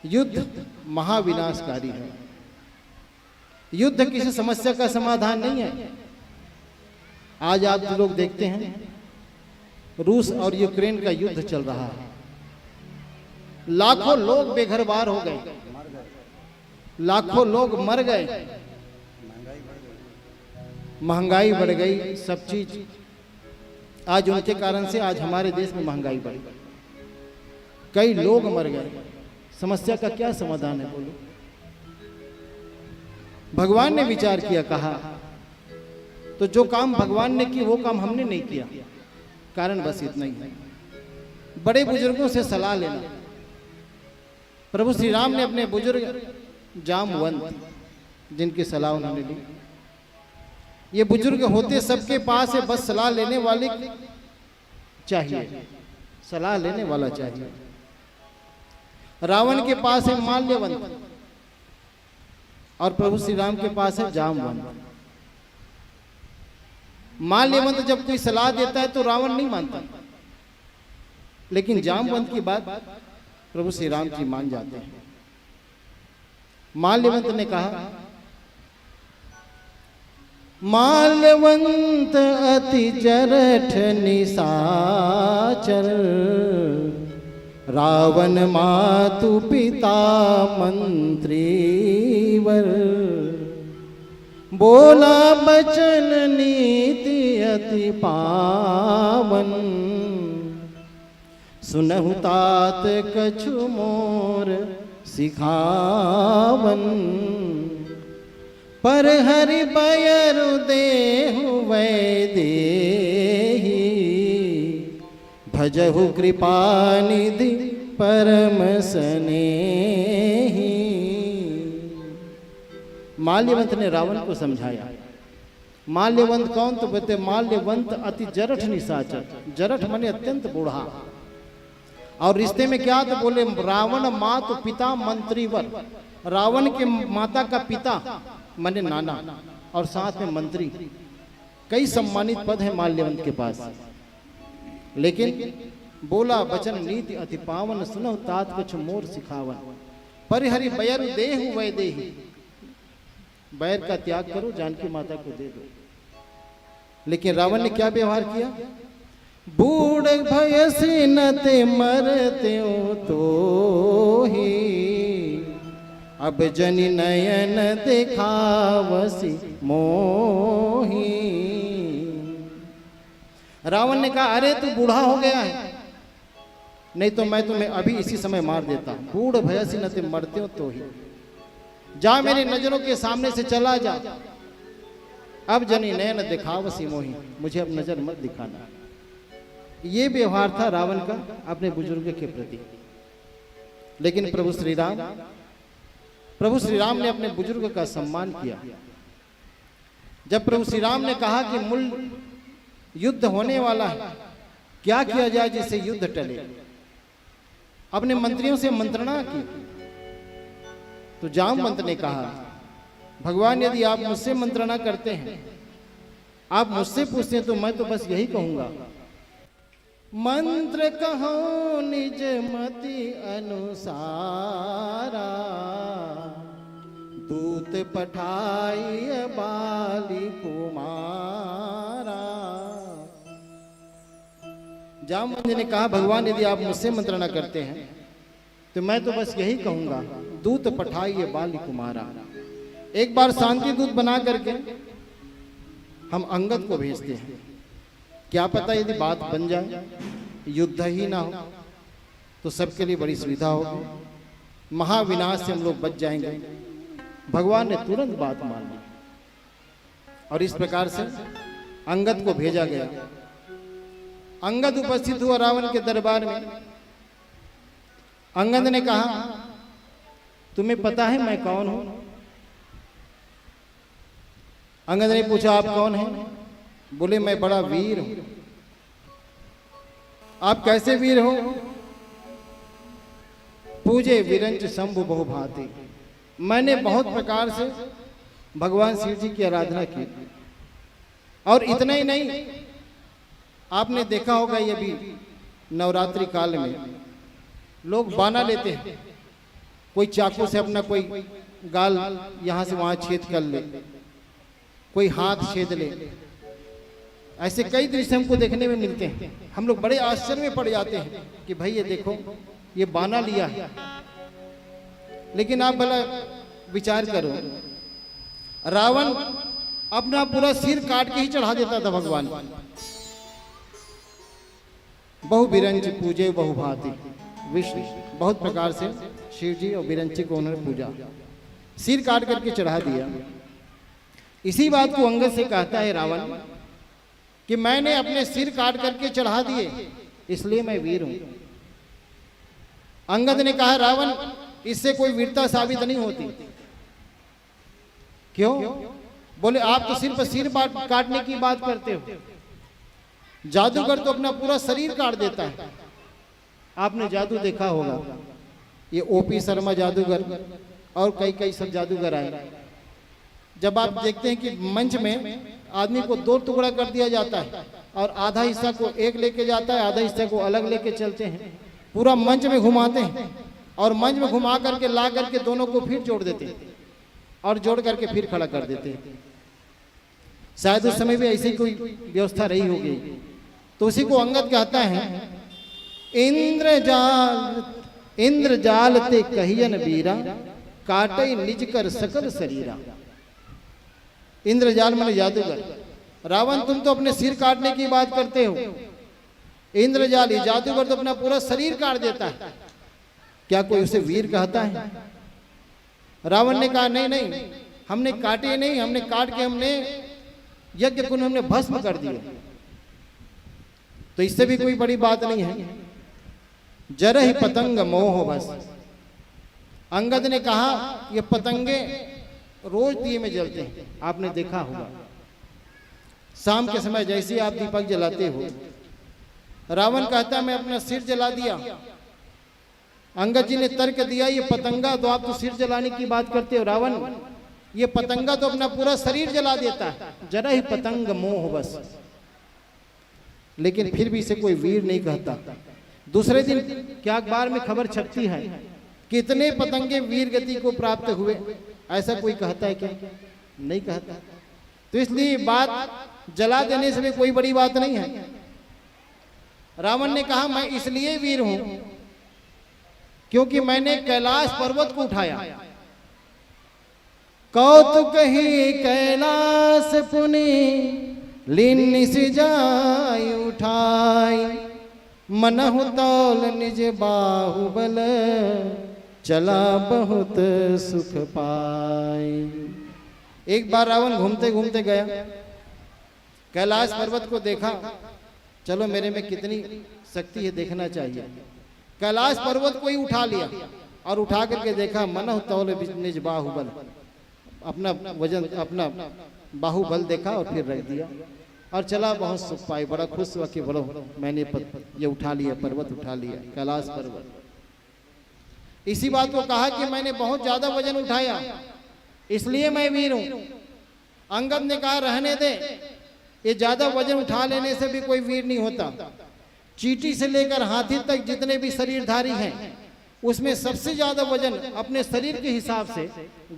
युद्ध महाविनाशकारी है, युद्ध किसी समस्या का समाधान नहीं है। आज आप लोग देखते हैं रूस और यूक्रेन का युद्ध चल रहा है, लाखों लोग बेघरबार हो गए, लाखों लोग मर गए, महंगाई बढ़ गई, सब चीज आज उनके कारण से आज हमारे देश में महंगाई बढ़ गई, कई लोग मर गए। समस्या का क्या समाधान है बोलो। भगवान ने विचार किया, कहा तो जो काम भगवान ने की वो काम हमने नहीं किया, कारण बस इतना ही है। बड़े बुजुर्गों से सलाह लेना। प्रभु श्री राम ने अपने बुजुर्ग जामवंत, जिनकी सलाह उन्होंने ली, ये बुजुर्ग होते सबके पास है, बस सलाह लेने वाले चाहिए, सलाह लेने वाला चाहिए। रावण के पास है माल्यवंत और प्रभु श्री राम के पास है जामवंत। माल्यवंत जब कोई सलाह देता है तो रावण नहीं मानता, लेकिन जामवंत की बात प्रभु श्री राम जी मान जाते हैं। माल्यवंत ने कहा, माल्यवंत अति जरठ निशाचर, रावण मातु पिता मंत्री वर। बोला बचन नीति अति पावन, सुनहु तात कछु मोर सिखावन। पर हरि बयरु देहु वैदेही, भजहु कृपा निधि परम स्नेही। माल्यवंत ने रावण को समझाया। माल्यवंत कौन, तो बोलते माल्यवंत अति जरठ निशाचर। जरठ माने अत्यंत बूढ़ा, और रिश्ते में क्या, तो बोले रावण मात पिता मंत्रीवर। रावण के माता का पिता माने नाना, और साथ में मंत्री, कई सम्मानित पद हैं माल्यवंत के पास। लेकिन बोला बचन नीति अति पावन, सुनो तात कछु मोर सिखावन। परिहरि बैर देहु वै देहि, बैर का त्याग करो, जानकी माता को दे दो। लेकिन रावण ने क्या व्यवहार किया? बूढ़ भयसी न ते मरते तो ही, अब जनि नयन दिखावसी मोही। रावण ने कहा अरे तू बूढ़ा हो गया है, नहीं तो मैं तुम्हें अभी इसी समय मार देता। बूढ़ भयसी न ते मरते हो तो ही, जा मेरी नजरों के सामने से चला जा। अब जनी नयन दिखावसी मोही, मुझे अब नजर मत दिखाना। ये व्यवहार था रावण का अपने बुजुर्ग के प्रति। लेकिन प्रभु श्री राम ने अपने बुजुर्ग का सम्मान किया। जब प्रभु श्री राम ने कहा कि मूल युद्ध होने वाला है, क्या किया जाए जिससे युद्ध टले, अपने मंत्रियों से मंत्रणा की। तो जामवंत ने कहा भगवान यदि आप मुझसे मंत्रणा करते हैं, आप मुझसे पूछते हैं, तो मैं तो बस यही कहूंगा, मंत्र कहो निज मति अनुसारा, दूत पठाई बाली कुमारा। जामवंत ने कहा भगवान यदि आप मुझसे मंत्रणा करते हैं तो मैं तो बस यही कहूंगा, दूत पठाइए बाली कुमारा। एक बार शांति दूत बना करके हम अंगद को भेजते हैं, क्या पता यदि बात बन जाए, युद्ध ही ना हो, तो सबके लिए बड़ी सुविधा होगी, महाविनाश से हम लोग बच जाएंगे। भगवान ने तुरंत बात मान ली और इस प्रकार से अंगद को भेजा गया। अंगद उपस्थित हुआ रावण के दरबार में। अंगद ने कहा तुम्हें पता है मैं कौन हूं? अंगद ने पूछा आप कौन हैं? बोले मैं बड़ा वीर हूं। आप कैसे वीर हो? पूजे विरंच शंभु बहुभांति, मैंने बहुत प्रकार से भगवान शिव जी की आराधना की। और इतना ही नहीं, आपने देखा होगा ये भी नवरात्रि काल में लोग बाना लेते हैं, कोई चाकू से अपना कोई गाल यहां से वहां छेद कर ले, कोई हाथ छेद ले। ऐसे कई दृश्य हमको देखने में मिलते हैं। हम लोग बड़े आश्चर्य में पड़ जाते हैं कि भाई ये देखो ये बाना लिया है। लेकिन आप भला विचार करो, रावण अपना पूरा सिर काट के ही चढ़ा देता था भगवान। बहु बिरंच पूजे बहुभांति, विष्णु बहुत प्रकार से शिव जी और बिरंची को उन्होंने पूजा, सिर काट करके चढ़ा दिया। इसी बात को अंगद से कहता है रावण कि मैंने अपने सिर काट करके चढ़ा दिए इसलिए मैं वीर हूं। अंगद ने कहा रावण इससे कोई वीरता साबित नहीं होती। क्यों? बोले आप तो सिर्फ सिर काटने की बात करते हो, जादूगर तो अपना पूरा शरीर काट देता है। आपने जादू देखा होगा, ये ओपी शर्मा जादूगर और कई सब जादूगर आए। जब आप देखते हैं कि मंच में आदमी को दो टुकड़ा कर दिया जाता है और आधा हिस्सा को एक लेके जाता है, आधा हिस्सा को अलग लेके चलते हैं, पूरा मंच में घुमाते हैं और मंच में घुमा करके ला करके दोनों को फिर जोड़ देते हैं और जोड़ करके फिर खड़ा कर देते हैं। शायद उस समय भी ऐसी कोई व्यवस्था रही होगी। तो उसी को अंगद कहता है इंद्रजाल ते कहियन वीरा, काटे निज कर सकल शरीरा। इंद्रजाल माने जादूगर। रावण तुम तो अपने सिर काटने की बात करते हो, इंद्रजाल ये जादूगर तो अपना पूरा शरीर काट देता है, क्या कोई उसे वीर कहता है? रावण ने कहा नहीं नहीं, हमने काटे नहीं, हमने काट के हमने यज्ञ कुंड हमने भस्म कर दिया, तो इससे भी कोई बड़ी बात नहीं है। जर ही पतंग मोह बस। अंगद ने कहा ये पतंगे रोज दिए में जलते हैं, आपने देखा होगा शाम के समय जैसे आप दीपक जलाते हो। रावण कहता मैं अपना सिर जला दिया। अंगद जी ने तर्क दिया ये पतंगा, तो आप तो सिर जलाने की बात करते हो रावण, ये पतंगा तो अपना पूरा शरीर जला देता है, जरा ही पतंग मोह बस, लेकिन फिर भी इसे कोई वीर नहीं कहता। दूसरे दिन क्या अखबार में खबर छपती है, कितने पतंगे वीर गति को प्राप्त हुए, ऐसा कोई कहता है क्या? नहीं कहता। तो इसलिए बात जला देने से भी कोई बड़ी बात नहीं है। रावण ने कहा मैं इसलिए वीर हूं क्योंकि मैंने कैलाश पर्वत को उठाया। कौतुक ही कैलाश पुनि लीन से जाय उठाई, मनहु तौल निज बाहुबल चला बहुत सुख पाई। एक बार रावण घूमते घूमते गया, कैलाश पर्वत को देखा, चलो मेरे में कितनी शक्ति है देखना चाहिए। कैलाश पर्वत को ही उठा लिया और उठा करके देखा, मनहु तौल निज बाहुबल, अपना वजन अपना बाहुबल देखा और फिर रख दिया और चला बहुत सुख पाई। बड़ा खुश हुआ कि बोलो मैंने ये उठा लिया, पर्वत उठा लिया, कैलाश पर्वत। इसी बात को कहा कि मैंने बहुत ज्यादा वजन उठाया इसलिए मैं वीर हूं। अंगद ने कहा रहने दे, ये ज्यादा वजन उठा लेने से भी कोई वीर नहीं होता। चींटी से लेकर हाथी तक जितने भी शरीरधारी हैं उसमें सबसे ज्यादा वजन अपने शरीर के हिसाब से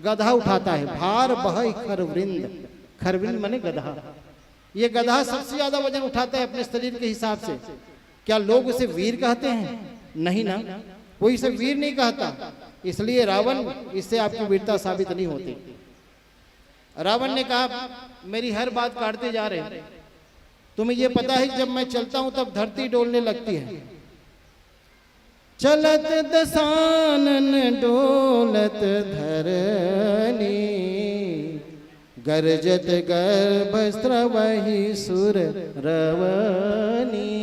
गधा उठाता है। भार बहै खरवृंद, खरवृंद माने गधा, ये गधा सबसे ज्यादा वजन उठाता है अपने शरीर के हिसाब से। क्या लोग उसे वीर कहते हैं? नहीं ना, कोई इसे वीर नहीं कहता। इसलिए रावण, इससे आपकी वीरता साबित नहीं होती। रावण ने कहा मेरी हर बात काटते जा रहे हैं, तुम्हें ये पता है जब मैं चलता हूं तब धरती डोलने लगती है। चलत दसानन डोलत धरनी, गरजत गर्भस्रवहि सुर रवनी।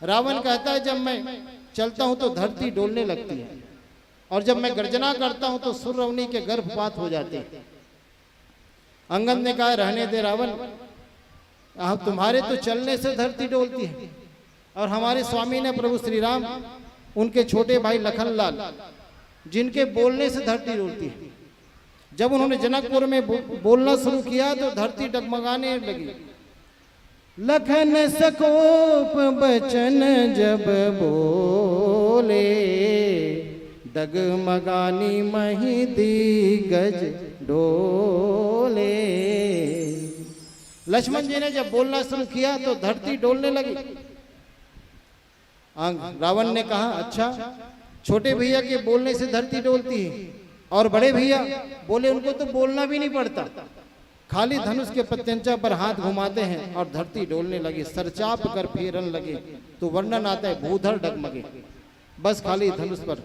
रावण कहता है जब मैं चलता हूं तो धरती डोलने लगती है और जब मैं गर्जना करता हूं तो सुर रवनी के गर्भपात हो जाते हैं। अंगद ने कहा रहने दे रावण, तुम्हारे तो चलने से धरती डोलती है और हमारे स्वामी ने प्रभु श्री राम, उनके छोटे भाई लखनलाल, जिनके बोलने से धरती डोलती है। जब उन्होंने जनकपुर में बोलना शुरू किया तो धरती डगमगाने लगी। लखन सकोप बचन जब बोले, डगमगानी मही दिग्गज डोले। लक्ष्मण जी ने जब बोलना शुरू किया तो धरती डोलने लगी। रावण ने कहा अच्छा, छोटे भैया के बोलने से धरती डोलती है और बड़े भैया बोले उनको तो बोलना भी नहीं पड़ता, खाली धनुष के प्रत्यंचा पर हाथ घुमाते हैं और धरती डोलने लगी। सरचाप कर फेरन लगे, तो वर्णन आता है भूधर डगमगे। बस खाली धनुष पर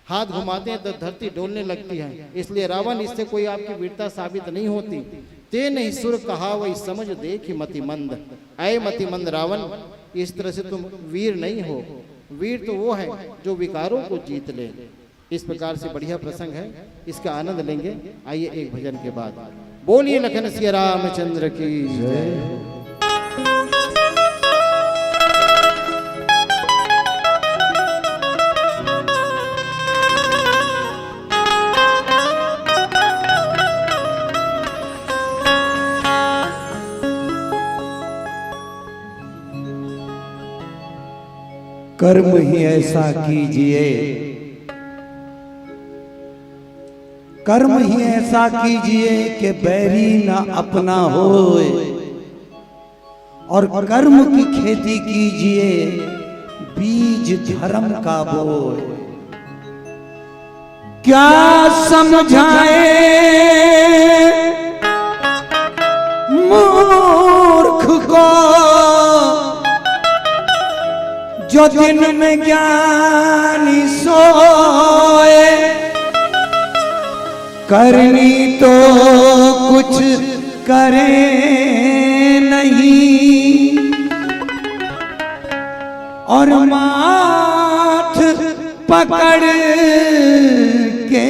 हाथ घुमाते हैं तो धरती डोलने लगती है। इसलिए रावण, इससे कोई आपकी वीरता साबित नहीं होती। ते नहीं सुर कहा वही समझ देख मतिमंद, ऐ मतिमंद रावण, इस तरह से तुम वीर नहीं हो। वीर तो वो है जो विकारों को जीत ले। इस प्रकार से बढ़िया प्रसंग है, इसका आनंद लेंगे। आइए एक भजन के बाद। बोलिए लखन सिया रामचंद्र की जय। कर्म ही ऐसा कीजिए, कर्म ही ऐसा कीजिए कि बैरी ना अपना होए, और कर्म की खेती कीजिए बीज धर्म का बोए। क्या समझाए मूर्ख को जो दिन में ज्ञानी सोए, करनी तो कुछ करे नहीं और माथ पकड़ के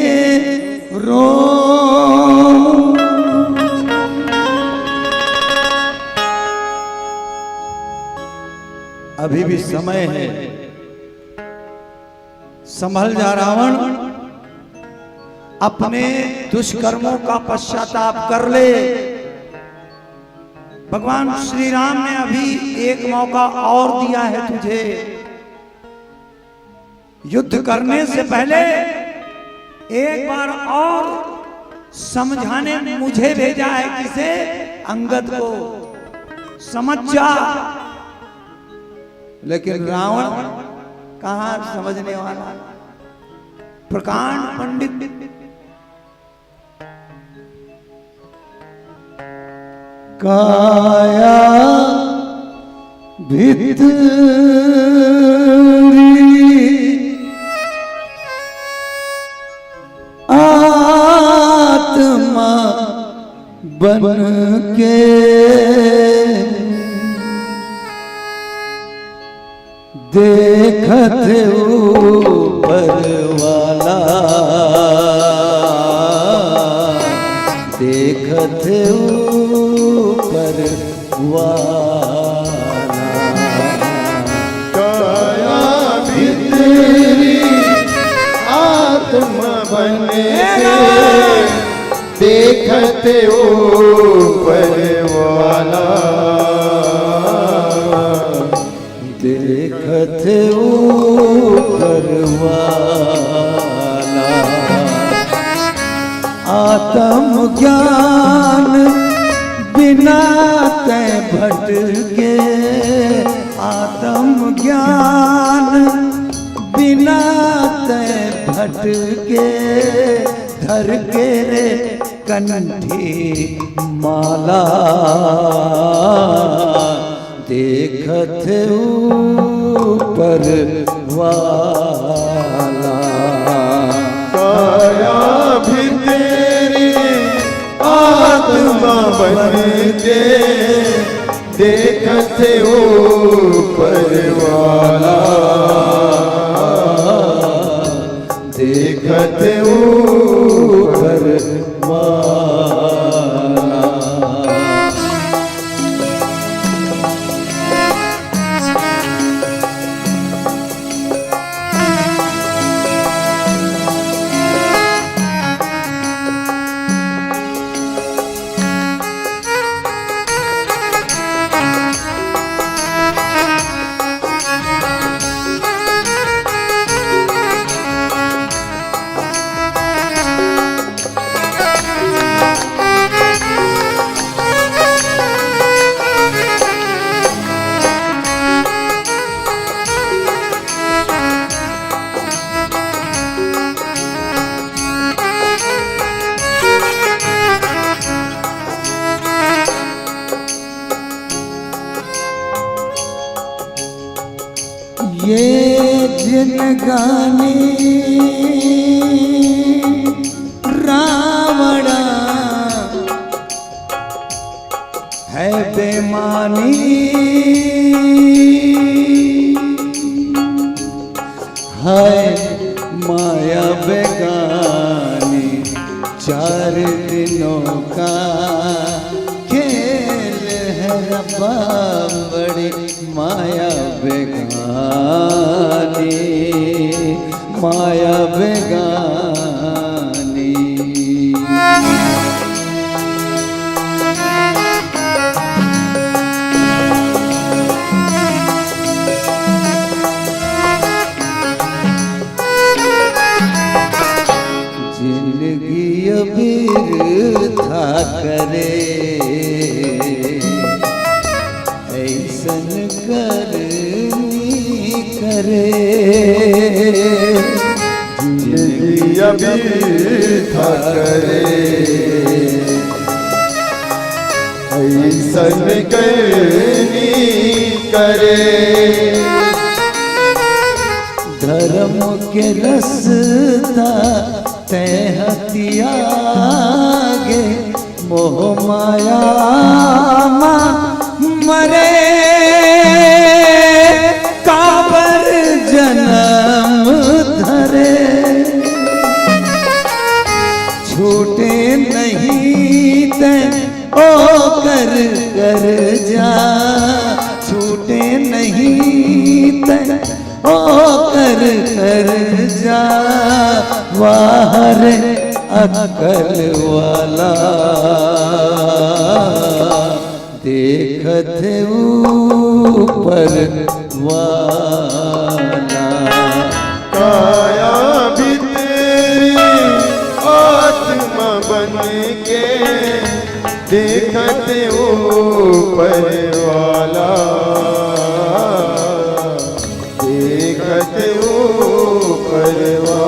रो। अभी भी समय है, संभल जा रावण। अपने दुष्कर्मों का पश्चाताप कर ले। भगवान श्री राम ने अभी एक मौका और दिया है तुझे। युद्ध करने से पहले एक बार और समझाने मुझे भेजा है, किसे? अंगद को। समझ जा। लेकिन रावण कहां समझने वाला। प्रकांड पंडित काया भितरी आत्मा बन के देखत ऊपर वाला, देखत ऊपर वाला। काया भितरी आत्मा बन के देखते ऊपर वाला, देखत ऊपर वाला। आत्म ज्ञान बिना तै भटके, आत्म ज्ञान बिना तै भटके, धर के रे कंठी माला, देखत ऊपर वाला। काया भितरी आत्मा बन के देखते ऊपर वाला, देखते ऊपर वाला। ये जिनगानी रावणा है बेमानी, है माया बेगानी, 4 दिनों का खेल है रब्बा, बड़ी माया बेगानी, माया बेगानी। जिंदगी अबीरथा करे, ऐसन करनी करे। जिंदगी अबीरथा करे, ऐसन करनी करे। धर्म के रस्ता तय हथियागे, मोह माया मरे काबर जन्म धरे। छूटे नहीं ते ओ कर कर जा, छूटे नहीं ते ओ कर कर जा। वाह रे अकल वाला देखत ऊपर वाला। काया भी तेरी आत्मा बन के देखत ऊपर वाला, देखत ऊपर वाला।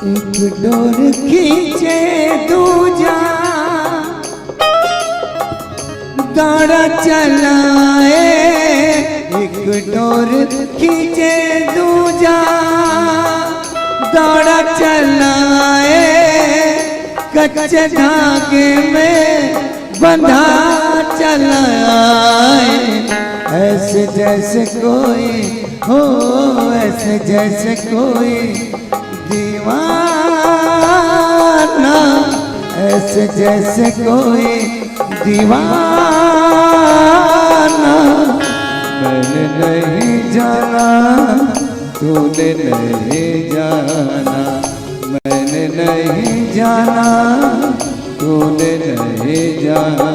एक डोर खींचे दूजा दाड़ा चलाए, एक डोर खींचे दूजा दाड़ा चलाए, कच्चे धागे में बंधा चलाए। ऐसे जैसे कोई हो, ऐसे जैसे कोई दीवाना, ऐसे जैसे कोई दीवाना। मैंने नहीं जाना, तूने नहीं जाना, मैंने नहीं जाना, तूने नहीं जाना।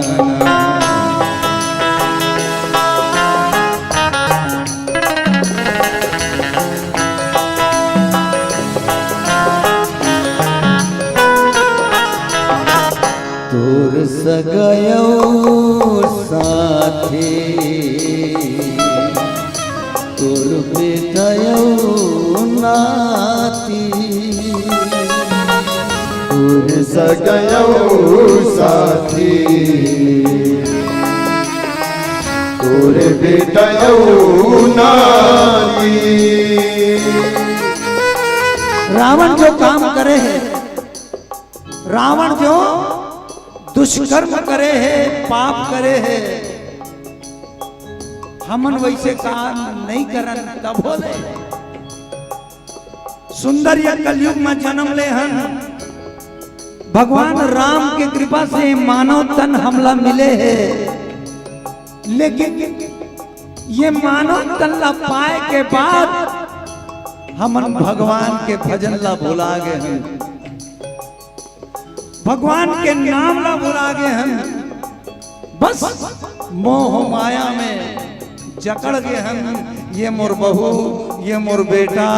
तोर सगयो साथी, तोर बेटयो नाती, तोर सगयो साथी, तोर बेटयो नाती। रावण जो काम करे है, रावण जो दुष्कर्म करे है, पाप करे है, हमन वैसे काम नहीं करन तब बोले। सुंदर या कलयुग में जन्म ले हन, भगवान राम के कृपा से मानव तन हमला मिले है, लेकिन ये मानव तन ला पाए के बाद हमन भगवान के भजन ला भुला गए हैं, भगवान के नाम ला भुला गए हैं, बस मोह माया में जकड़ गए हैं। ये मोर बहू, ये मोर बेटा,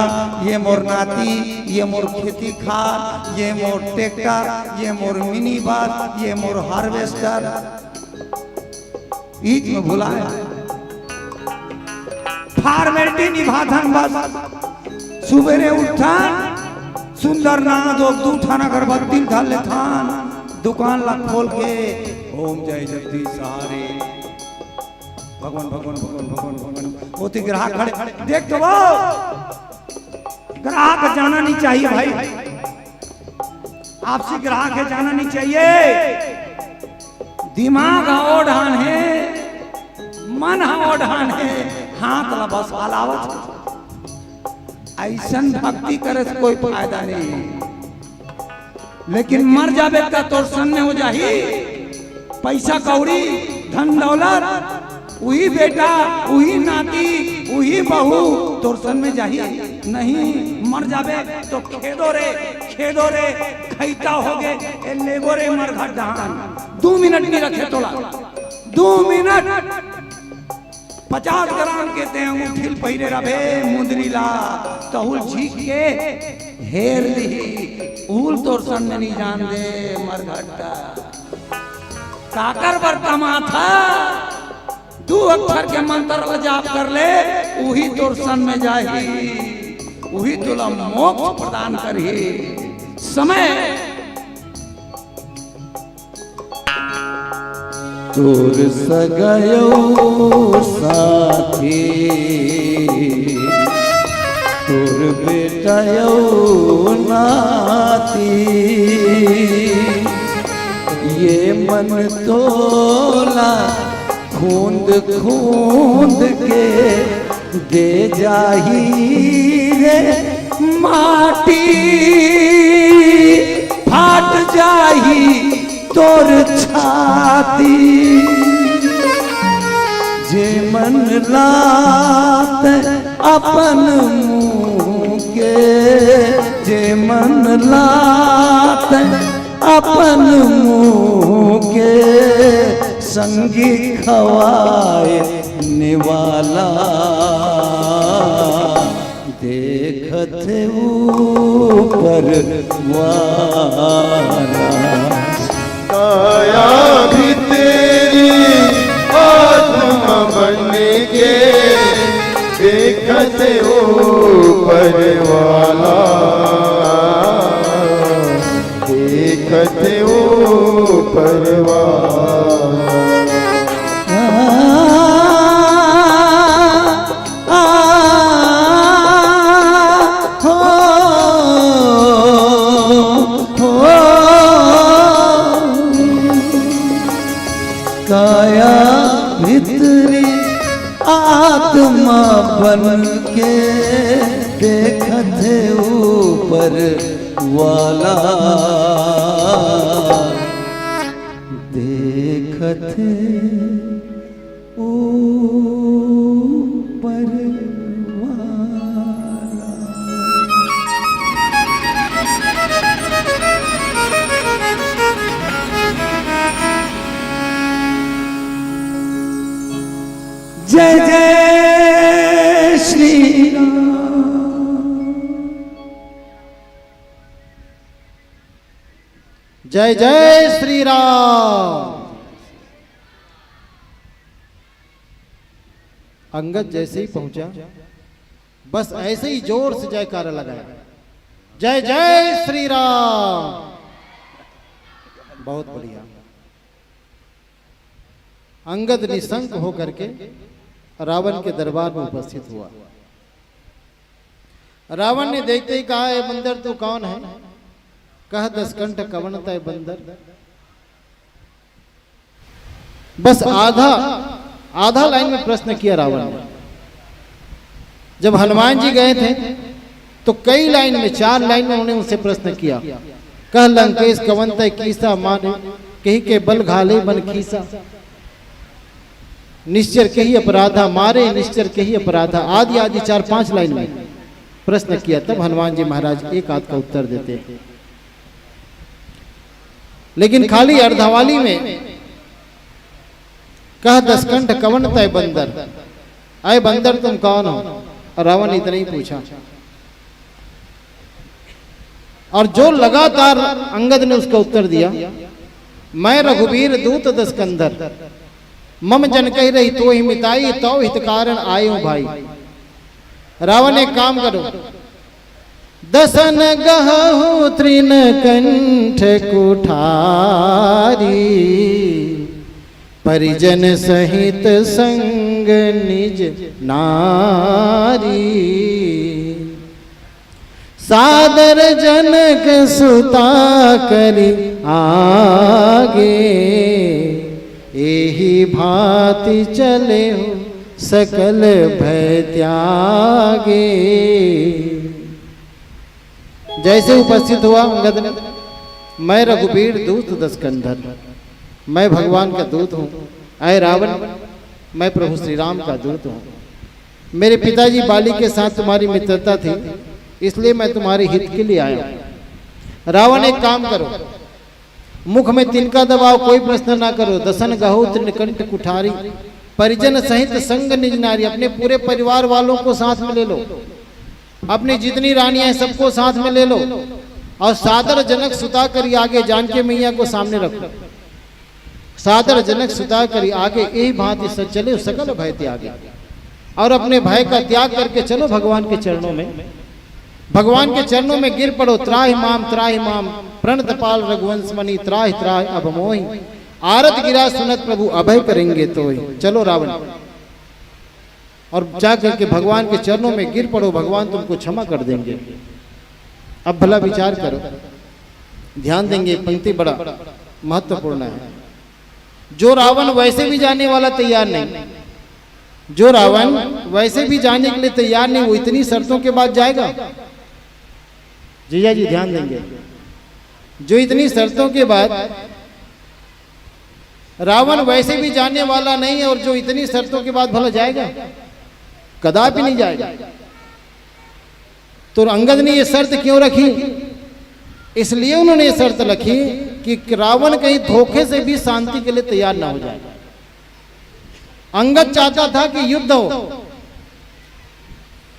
ये मोर नाती, ये मोर खेती खार, ये मोर ट्रैक्टर, ये मोर मिनी बस, ये मोर हार्वेस्टर, ईद में भुलाया। फॉर्मेलिटी निभाथन बस, सुबेरे उठान सुंदर ना दो दू ठाना अगरबत्ती खा ले थान, दुकान ला खोल के ओम जय जगदीश सहारे, भगवान भगवान भगवान भगवान भगवान। होती ग्राहक खड़े, देख तो वो ग्राहक जाना नहीं चाहिए भाई, आपसी ग्राहक है जाना नहीं चाहिए। दिमाग ओढ़ान है, मन ओढ़ान है, हाथ ला बस हलावत। ऐसन भक्ति करे से कोई फायदा नहीं, लेकिन मर जावे का तोर सन हो जाही। पैसा कौड़ी धन दौलत, वही बेटा, वही नाती, वही बहू तोर सन में जाही। नहीं मर जावे तो खेदो रे खैता हो गे लेगो रे मर घट धान। 2 मिनट नहीं रखे तोला, 2 मिनट 50 ग्राम के ते अंगूठील पहिरे रहे मुंदरी ला तहुल झीक के हेर ली, उल तोर सन में नहीं जान दे मर घटा। काकर बरता माथा 2 अक्षर के मंत्र जाप कर ले, वही तोर सन में जाही, वही तुला मोक्ष प्रदान करही। समय तोर सगयो साथी तोर बेटायो नाती ये मन तोला खूंद खूंद के दे जाही रे माटी फाट जाही तोर छाती जे मन लात अपन मुँह के जे मन लात अपन मुँह के संगी खवाए निवाला देखत ऊपर वाला काया भी तेरी आत्मा बन के देखते ऊपर वाला देखते ऊपर वाला काया भितरी आत्मा बन के देखत ऊपर वाला देखत ऊपर वाला। जय जय श्री जय जय श्री राम। अंगद जैसे ही पहुंचा बस ऐसे ही जोर से जयकारा लगाया, जय जय श्री राम। बहुत बढ़िया। अंगद निशंक होकर के रावण के दरबार में उपस्थित हुआ। रावण ने देखते ही कहा, ए बंदर तू कौन है? कह दसकंठ कवन तय बंदर। बस आधा लाइन में प्रश्न किया रावण ने। जब हनुमान जी गए थे तो कई लाइन में, 4 लाइन में उन्होंने उनसे प्रश्न किया। कह लंकेश कवन तय कीसा माने, कही के बल घाले बन खीसा। निश्चर कही अपराधा मारे, निश्चर कही अपराधा, आदि आदि 4-5 लाइन में प्रश्न किया। तब हनुमान जी महाराज एक आध का उत्तर देते हैं। लेकिन खाली अर्धवाली में कह दसकंठ कवन तय बंदर, अय बंदर तुम कौन हो? और रावण इतना ही पूछा। और जो लगातार अंगद ने उसका उत्तर दिया, मैं रघुवीर दूत दसकंधर, मम जन कह रही तो ही मिताई, तो हित कारण आयो भाई। रावण एक काम करो, दसन गहु तृण कंठ कुठारी, परिजन सहित संग निज नारी। सादर जनक सुता करी आगे, एही भांति चले हो सकल भय त्यागे। जैसे उपस्थित हुआ अंगद ने, मैं रघुवीर दूत दसकंधर, मैं भगवान का दूत हूँ। अय रावण, मैं प्रभु श्री राम का दूत हूँ। मेरे पिताजी बाली के साथ तुम्हारी मित्रता थी, इसलिए मैं तुम्हारे हित के लिए आया हूँ। रावण एक काम करो, मुख में तिनका दबाओ, कोई प्रश्न ना करो। दसन गहु तृणकंठ कुठारी, परिजन सहित संग निज नारी, अपने पूरे परिवार वालों को साथ में ले लो, अपनी जितनी रानियां हैं सबको साथ में ले लो, और सादर जनक सुता करी आगे, जानकी मैया को सामने रखो। सादर जनक सुता करी आगे, यही भांति से चले सकल भय त्यागे। और अपने भय का त्याग करके चलो भगवान के चरणों में, भगवान के चरणों में गिर पड़ो। त्राहि माम प्रणतपाल रघुवंश मणि, त्राहि त्राहि अब मोहि, आरत गिरा सुनत प्रभु अभय करेंगे तो चलो रावण, और जा करके भगवान के चरणों में गिर पड़ो, भगवान तुमको क्षमा कर देंगे। अब भला विचार करो, ध्यान देंगे, पंक्ति बड़ा महत्वपूर्ण है। जो रावण वैसे भी जाने वाला तैयार नहीं, जो रावण वैसे भी जाने के लिए तैयार नहीं, वो इतनी शर्तों के बाद जाएगा? जीजा जी ध्यान देंगे, जो इतनी शर्तों के बाद रावण वैसे भी जाने वाला नहीं है, और जो इतनी शर्तों के बाद भला जाएगा? कदापि नहीं जाएगा। तो अंगद ने ये शर्त क्यों रखी? इसलिए उन्होंने ये शर्त रखी कि रावण कहीं धोखे से भी शांति के लिए तैयार ना हो जाए। अंगद चाहता था कि युद्ध हो,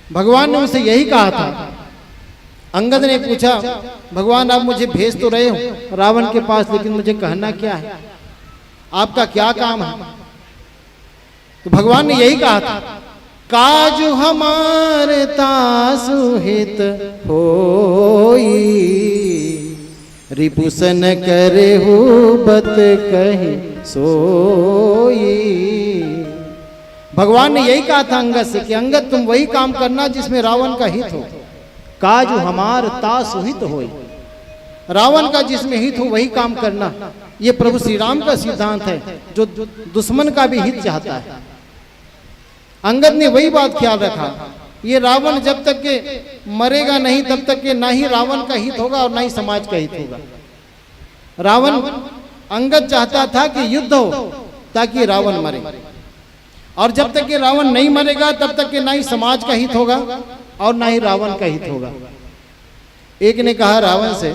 भगवान ने उसे यही कहा था। अंगद ने पूछा, भगवान आप मुझे भेज तो रहे हो रावण के पास, लेकिन मुझे कहना क्या है, आपका क्या काम है? तो भगवान ने यही कहा था, काजु हमारे तासुहित होई, रिपुसन करे हो बत कहीं सोई। भगवान ने यही कहा था अंगद से कि अंगद तुम वही काम करना जिसमें रावण का हित हो। काजु हमार तासुहित होई, रावण का जिसमें हित हो वही काम करना। ये प्रभु श्री राम का सिद्धांत है, जो दुश्मन का भी हित चाहता है। अंगद ने वही बात ख्याल रखा, ये रावण जब तक के मरेगा नहीं तब तक के ना ही रावण का हित होगा और ना ही समाज का हित होगा। रावण, अंगद चाहता था कि युद्ध हो ताकि रावण मरे, और जब तक के रावण नहीं मरेगा तब तक के ना ही समाज का हित होगा और ना ही रावण का हित होगा। एक ने कहा रावण से,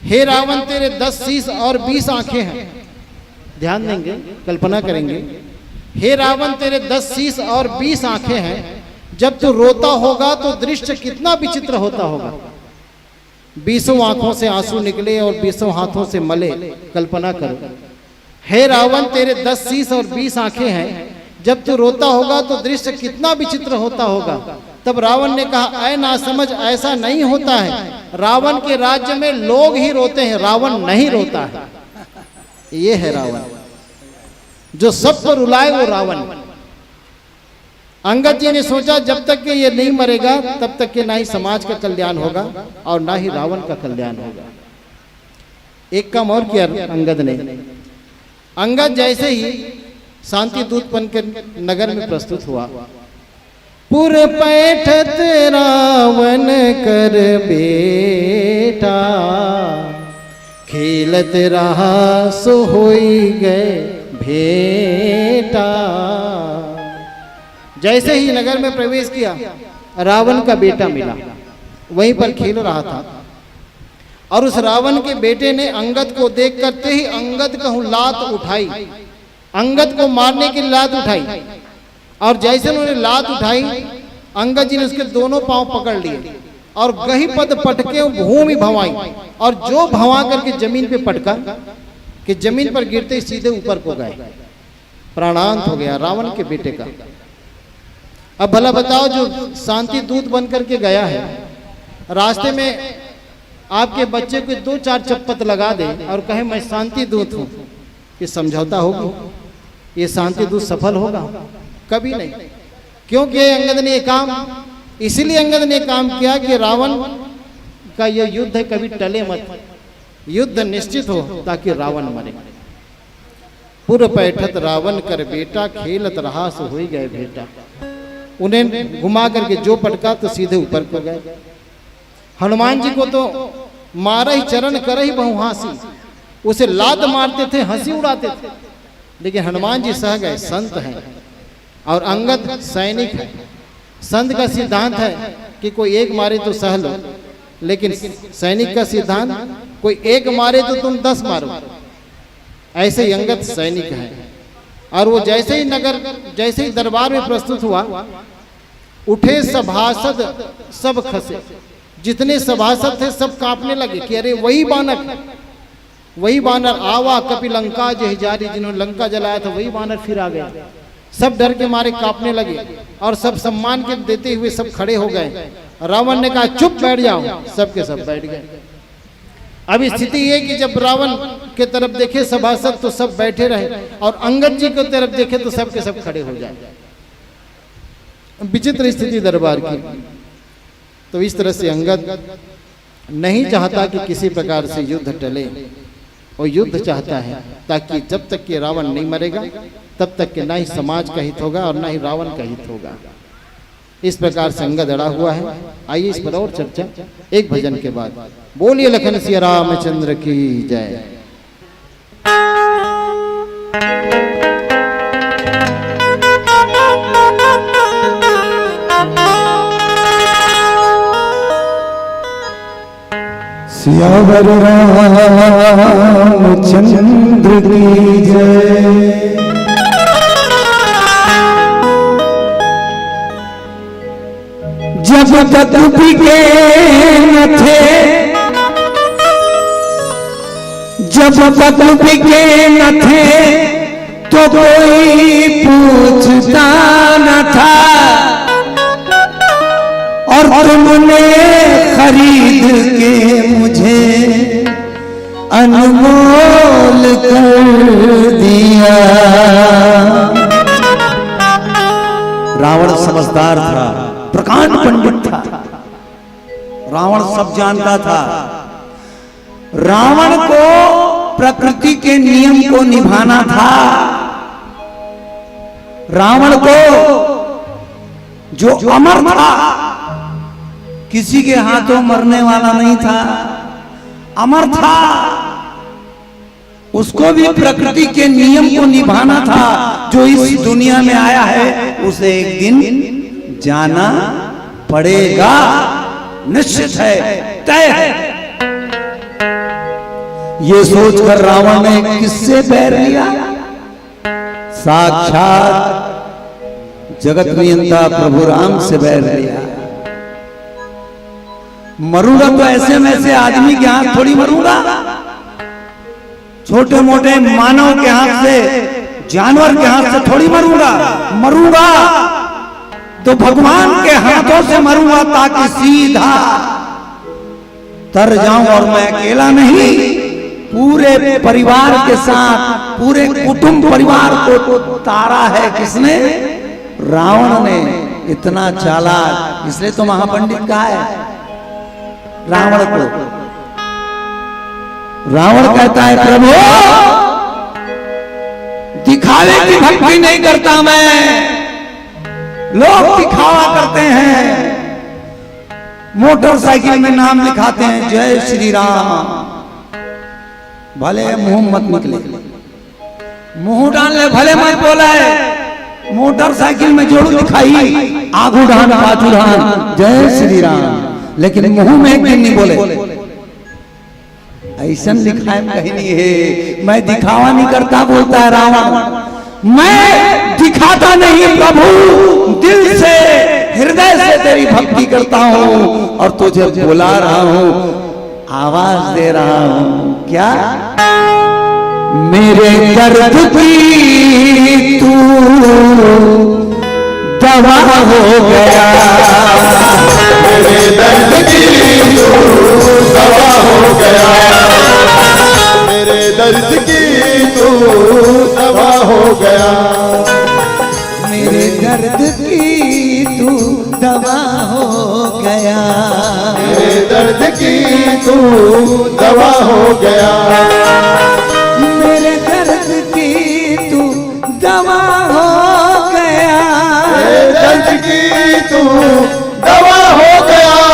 हे रावण तेरे 10 शीश और 20 आंखें हैं। ध्यान देंगे, कल्पना करेंगे, हे रावण तेरे 10 शीश और 20 आंखें हैं, जब तू रोता होगा तो दृश्य कितना विचित्र होता होगा। 20 आंखों से आंसू निकले और 20 हाथों से मले, कल्पना करो। हे रावण तेरे 10 शीश और 20 आंखें हैं, जब तू रोता होगा तो दृश्य कितना विचित्र होता होगा। तब रावण ने कहा, ऐ ना समझ, ऐसा नहीं होता है। रावण के राज्य में लोग ही रोते हैं, रावण नहीं रोता है। ये है रावण, जो सब पर रुलाए वो रावण। अंगद जी ने सोचा जब तक कि ये नहीं मरेगा तब तक कि ना ही समाज का कल्याण होगा और ना ही रावण का कल्याण होगा। एक काम और किया अंगद ने। अंगद जैसे ही शांति दूत बनकर नगर में प्रस्तुत हुआ, पुर पैठत रावण कर बेटा, खेलत रहा सो होई गए भेटा। जैसे ही नगर में प्रवेश किया, रावण का बेटा मिला, वहीं पर खेल रहा था, और उस रावण के बेटे ने अंगद को देख करते ही अंगद कहूं लात उठाई, अंगद को मारने की लात उठाई। और जैसे उन्होंने लात उठाई, अंगद जी ने उसके दोनों पांव पकड़ लिए और गही पद पटके भूमि भवाई, और जो भवा करके जमीन पे पटका कि जमीन पर गिरते ही सीधे ऊपर को गए, प्राणांत हो गया रावण के बेटे का। अब भला बताओ, जो शांति दूत बन करके गया है, रास्ते में आपके बच्चे को 2-4 चप्पत लगा दे और कहे मैं शांति दूत हूं, ये समझौता होगी? ये शांति दूत सफल होगा? कभी नहीं। क्योंकि अंगद ने काम, इसीलिए अंगद ने काम किया कि रावण का यह युद्ध है, कभी टले मत, युद्ध निश्चित हो ताकि रावण मरे। पुर पैठत रावण कर बेटा, खेलत रहा सो हो गए भेटा। उन्हें घुमा करके जो पटका तो सीधे ऊपर को गए। हनुमान जी को तो मारा ही चरण कर ही बहुहासी, उसे लात मारते थे, हंसी उड़ाते थे, लेकिन हनुमान जी सह गए, संत हैं। और अंगद सैनिक है। संत का सिद्धांत है कि कोई एक मारे तो सह लो, लेकिन सैनिक का सिद्धांत कोई एक मारे तो तुम 10 मारो। ऐसे ही अंगद सैनिक है। और वो जैसे ही नगर, जैसे ही दरबार में प्रस्तुत हुआ, उठे सभासद सब खसे। जितने सभासद थे सब कांपने लगे कि अरे वही बानर, वही बानर आवा कपि लंका जहिजारी, जिन्होंने लंका जलाया था वही बानर फिर आ गया। सब डर के मारे कांपने लगे और सब सम्मान के देते हुए सब खड़े हो गए। रावण ने कहा चुप बैठ जाओ, सबके सब बैठ गए। अब स्थिति ये कि जब रावण के तरफ देखे सभासद तो सब बैठे रहे, और अंगद जी की तरफ देखे तो सब के सब खड़े हो जाए। विचित्र स्थिति दरबार की। तो इस तरह से अंगद नहीं चाहता कि किसी प्रकार से युद्ध टले, और युद्ध चाहता है ताकि जब तक कि रावण नहीं मरेगा तब तक के ना ही समाज का हित होगा और ना ही रावण का हित होगा। इस प्रकार से अंगद अड़ा हुआ है। आइए इस पर और चर्चा एक भजन के बाद। बोलिए लखन सिया रामचंद्र की जय। सियावर रामचंद्र की जय। जब तक बिके न थे, जब तक बिके न थे तो कोई पूछता न था, और तुमने खरीद के मुझे अनमोल कर दिया। रावण समझदार था, प्रकांड पंडित था, रावण सब जानता था। रावण को प्रकृति के नियम को निभाना था। रावण को जो अमर था, किसी के हाथों मरने वाला नहीं था, अमर था, उसको भी प्रकृति के नियम को निभाना था। जो इस दुनिया में आया है उसे एक दिन जाना पड़ेगा, निश्चित है, तय है। ये सोचकर रावण ने किससे बैर लिया? साक्षात जगत नियंता प्रभु राम से बैर लिया। मरूंगा तो ऐसे में से आदमी के हाथ थोड़ी मरूंगा, छोटे मोटे मानव के हाथ से, जानवर के हाथ से थोड़ी मरूंगा। मरूंगा तो भगवान के हाथों से मरूंगा, ताकि सीधा तर जाऊं। और मैं अकेला नहीं, पूरे परिवार के साथ, पूरे कुटुंब परिवार को तारा है किसने? रावण ने। इतना चालाक, इसलिए तो महापंडित कहा है रावण को। रावण कहता है प्रभु दिखावे की भक्ति नहीं करता मैं, लोग दिखावा करते हैं, मोटरसाइकिल में नाम लिखाते हैं जय श्री राम, भले मुंह मत निकले, मुंह डालने भले मत बोला है, मोटरसाइकिल में जोड़ दिखाई आगू ढान पाछू ढान जय श्री राम, लेकिन मुंह में एक दिन नहीं बोले। ऐसा लिखा है कहीं नहीं है, मैं दिखावा नहीं करता बोलता है रावण। मैं दिखाता नहीं प्रभु, दिल से हृदय से तेरी भक्ति करता हूं और तुझे बुला रहा हूं, आवाज दे रहा हूं। क्या? मेरे दर्द की तू दवा हो गया, मेरे दर्द की तू दवा हो गया, मेरे दर्द की तू दवा हो गया, मेरे दर्द की तू दवा हो गया, मेरे दर्द की तू दवा हो गया, मेरे दर्द की तू दवा हो गया, मेरे दर्द की तू दवा हो गया,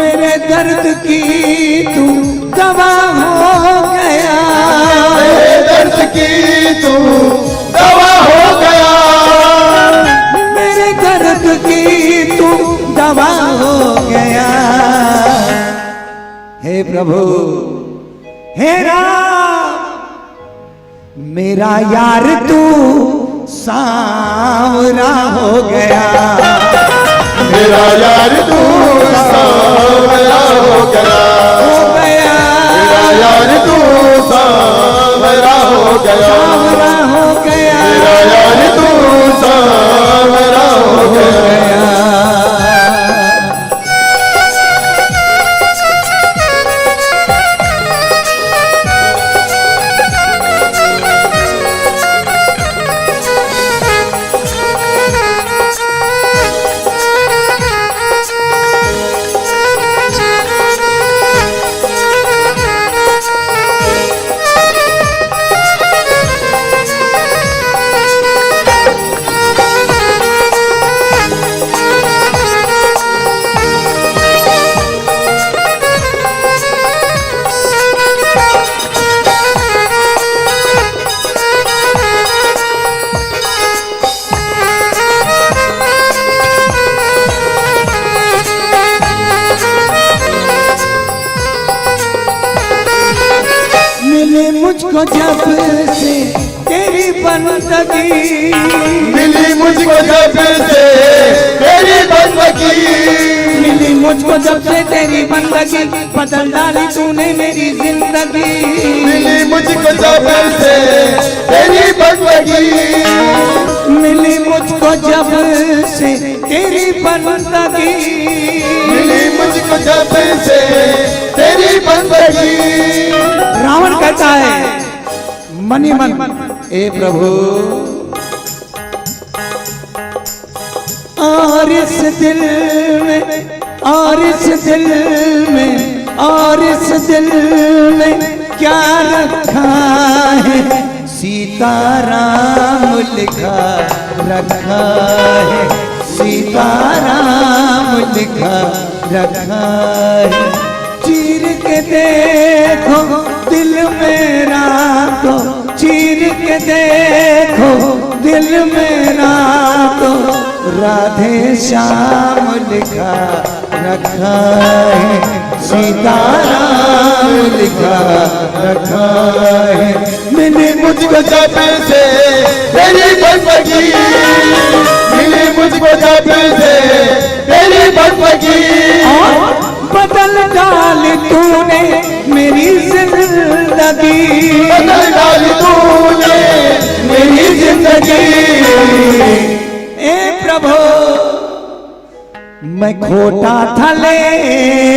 मेरे दर्द की तू दवा हो गया, मेरे दर्द की तू दवा हो गया, मेरे दर्द की तू दवा हो गया। हे प्रभु, हे राम, मेरा यार तू सांवरा हो गया, मेरा यार तू सांवरा हो गया, मेरा यार तू सांवरा हो गया, सांवरा हो गया, मेरा यार तू सांवरा हो गया। मुझको जब से तेरी बंदगी, मिली मुझको जब से तेरी बंदगी, मिली मुझको जब से तेरी बंदगी, बदल डाली तूने मेरी जिंदगी। मिली मुझको जब से तेरी बंदगी, मिली मुझको जब से तेरी बंदगी, मिली मुझको जब से तेरी बंदगी। रावण कहता है मनी मन, ए प्रभु और इस दिल में, और इस दिल में, और इस दिल में क्या रखा है, सीताराम लिखा रखा है, सीताराम लिखा रखा है। चीर के देखो दिल मेरा को, चीर के देखो दिल मेरा को, राधे श्याम लिखा रखा है, सीताराम लिखा रखा है। मिली मुझको जब से तेरी बंदगी, मिली मुझको जब से तेरी बंदगी, और बदल डाल तूने मेरी जिंदगी, बदल डाल तूने मेरी जिंदगी। ए प्रभु मैं खोटा था लेकिन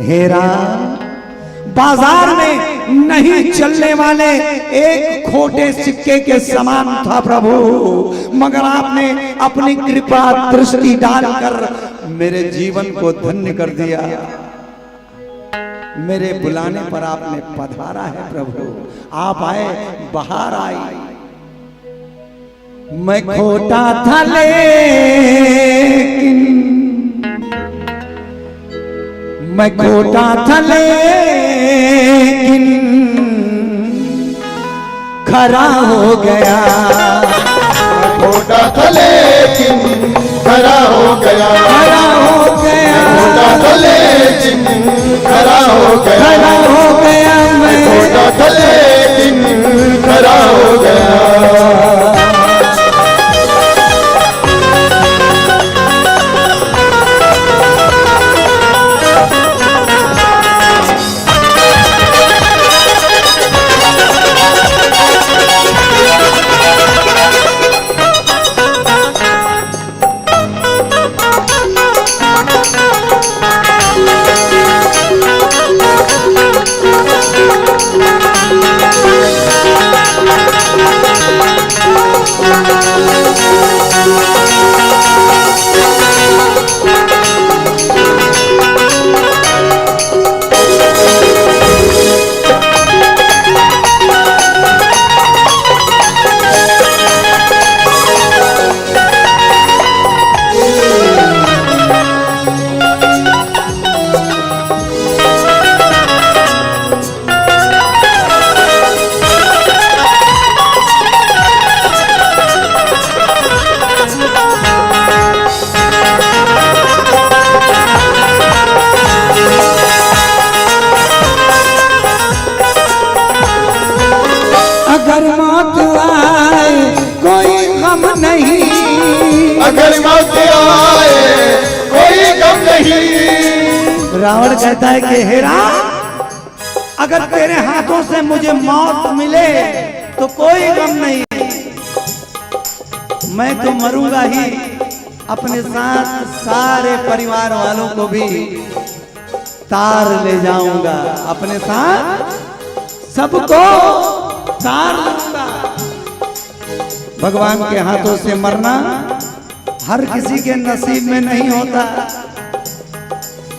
हेरा, बाजार में नहीं चलने वाले एक खोटे सिक्के के समान था प्रभु, मगर आपने अपनी कृपा दृष्टि डालकर मेरे जीवन को धन्य कर दिया। मेरे बुलाने पर आपने पधारा है प्रभु, आप आए, बाहर आई। मैं खोटा था लेकिन, मैं खोटा था लेकिन खरा हो गया, खोटा था लेकिन खरा हो गया, खरा हो गया, खोटा था लेकिन खरा हो गया, खरा हो गया, मैं खोटा था लेकिन खरा हो गया। अगर मौत आए कोई गम नहीं, अगर मौत आए कोई गम नहीं। रावण कहता है कि हे राम, अगर तेरे हाथों से मुझे मौत मिले तो कोई गम नहीं, मैं तो मरूंगा ही, अपने साथ सारे परिवार वालों को भी तार ले जाऊंगा, अपने साथ सबको तार लूंगा। भगवान के हाथों से मरना हर किसी के नसीब में नहीं होता।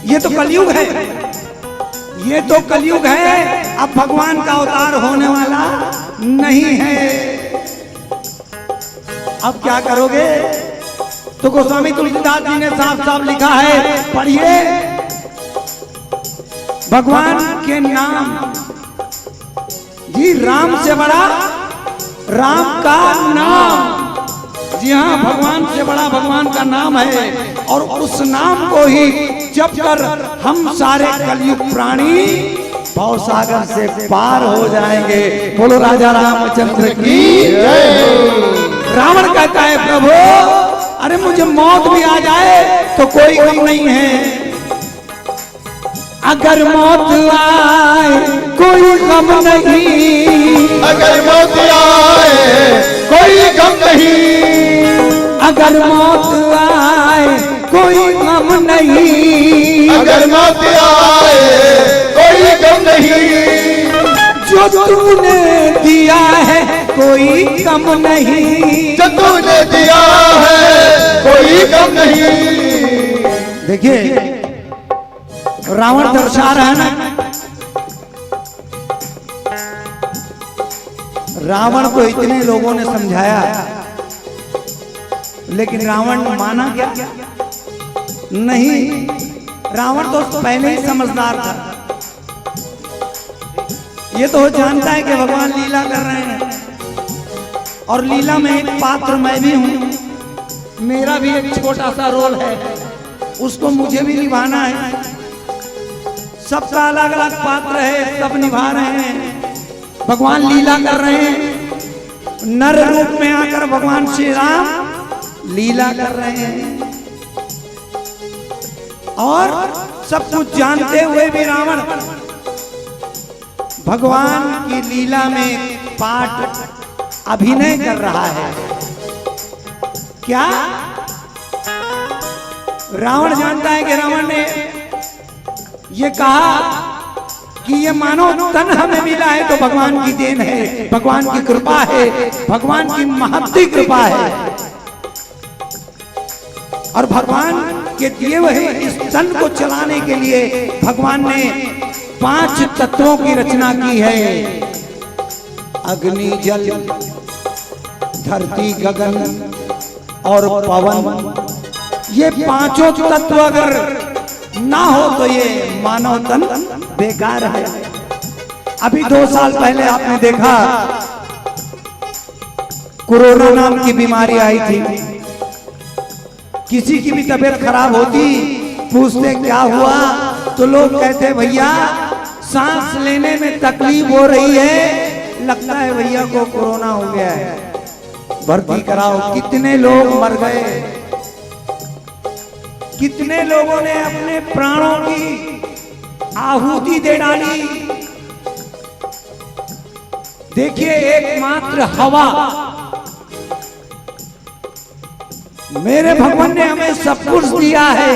ये तो कलयुग है, ये तो कलयुग है, अब भगवान का अवतार होने वाला नहीं है। अब क्या करोगे? तो गोस्वामी तुलसीदास जी ने साफ साफ लिखा है, पढ़िए, भगवान के नाम जी, राम से बड़ा राम का नाम, जी हाँ, भगवान से बड़ा भगवान का नाम है। और उस नाम को ही जप कर हम सारे कलयुग प्राणी भव सागर से पार हो जाएंगे। बोलो राजा रामचंद्र की। रावण कहता है प्रभु अरे मुझे मौत भी आ जाए तो कोई गम नहीं है, अगर मौत आए कोई गम नहीं, अगर मौत आए कोई गम नहीं, अगर मौत आए कोई गम नहीं, अगर मौत आए कोई गम नहीं, जो तूने दिया है कोई गम नहीं, जो तूने दिया है कोई गम नहीं। देखिए रावण दर्शा रहा है ना, रावण को इतने लोगों ने समझाया लेकिन रावण माना क्या? नहीं, रावण तो पहले ही समझदार था। ये तो जानता है कि भगवान लीला कर रहे हैं और लीला में एक पात्र मैं भी हूं, मेरा भी एक छोटा सा रोल है, उसको मुझे भी निभाना है। सबका अलग अलग पात्र है, सब निभा रहे हैं। भगवान लीला कर रहे हैं, नर रूप में आकर भगवान श्री राम लीला कर रहे हैं और सब कुछ जानते हुए भी रावण भगवान की लीला में पाठ अभिनय कर रहा है। क्या रावण जानता है कि रावण ने ये कहा कि ये मानव तन हमें मिला है तो भगवान की देन है, भगवान की कृपा है, भगवान की महती कृपा है और भगवान के दिए हुए इस तन को चलाने के लिए भगवान ने 5 तत्वों की रचना की है। अग्नि, जल, धरती, गगन और पवन। ये 5 तत्व अगर ना हो तो ये मानव तन बेकार है। अभी 2 साल पहले आपने देखा कोरोना नाम की बीमारी आई थी, किसी की भी तबीयत खराब होती, पूछते क्या हुआ तो लोग कहते भैया सांस लेने में तकलीफ हो रही है, लगता है भैया को कोरोना हो गया है, भर्ती कराओ। कितने लोग मर गए, कितने लोगों ने अपने प्राणों की आहुति दे डाली। देखिए एकमात्र हवा, मेरे भगवान ने हमें सब कुछ दिया है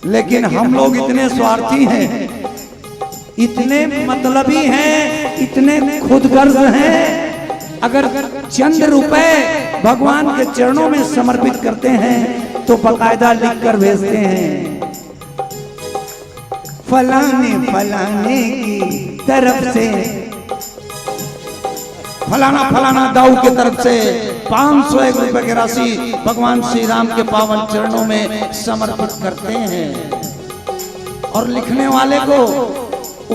लेकिन हम लोग इतने स्वार्थी हैं, इतने मतलबी हैं, इतने खुदगर्ज हैं। अगर चंद रुपए भगवान के चरणों में समर्पित करते हैं तो बकायदा लिख कर भेजते हैं, फलाने फलाने की तरफ से, फलाना फलाना दाऊ की तरफ से 501 रुपए की राशि भगवान श्री राम के पावन चरणों में समर्पित करते हैं और लिखने वाले को,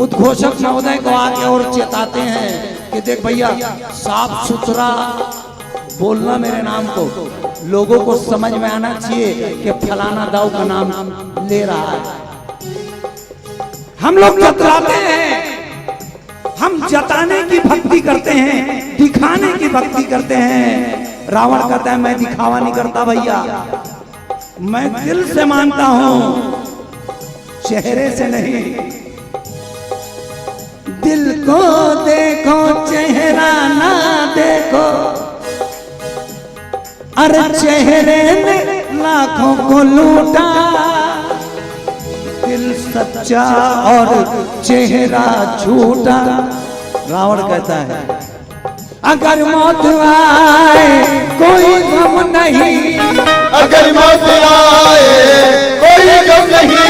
उद्घोषक महोदय को आके और चेताते हैं कि देख भैया साफ सुथरा बोलना मेरे नाम को, लोगों को समझ में आना चाहिए कि फलाना दाऊ का नाम ले रहा है। हम लोग जतलाते हैं, हम जताने की भक्ति करते हैं, दिखाने की भक्ति करते हैं। रावण कहता है मैं दिखावा नहीं करता भैया, मैं दिल से मानता हूं, चेहरे से नहीं। दिल को देखो चेहरा ना देखो, अरे चेहरे ने लाखों को लूटा, दिल सच्चा और चेहरा झूठा। रावण कहता है अगर मौत आए कोई गम नहीं, अगर मौत आए कोई गम नहीं,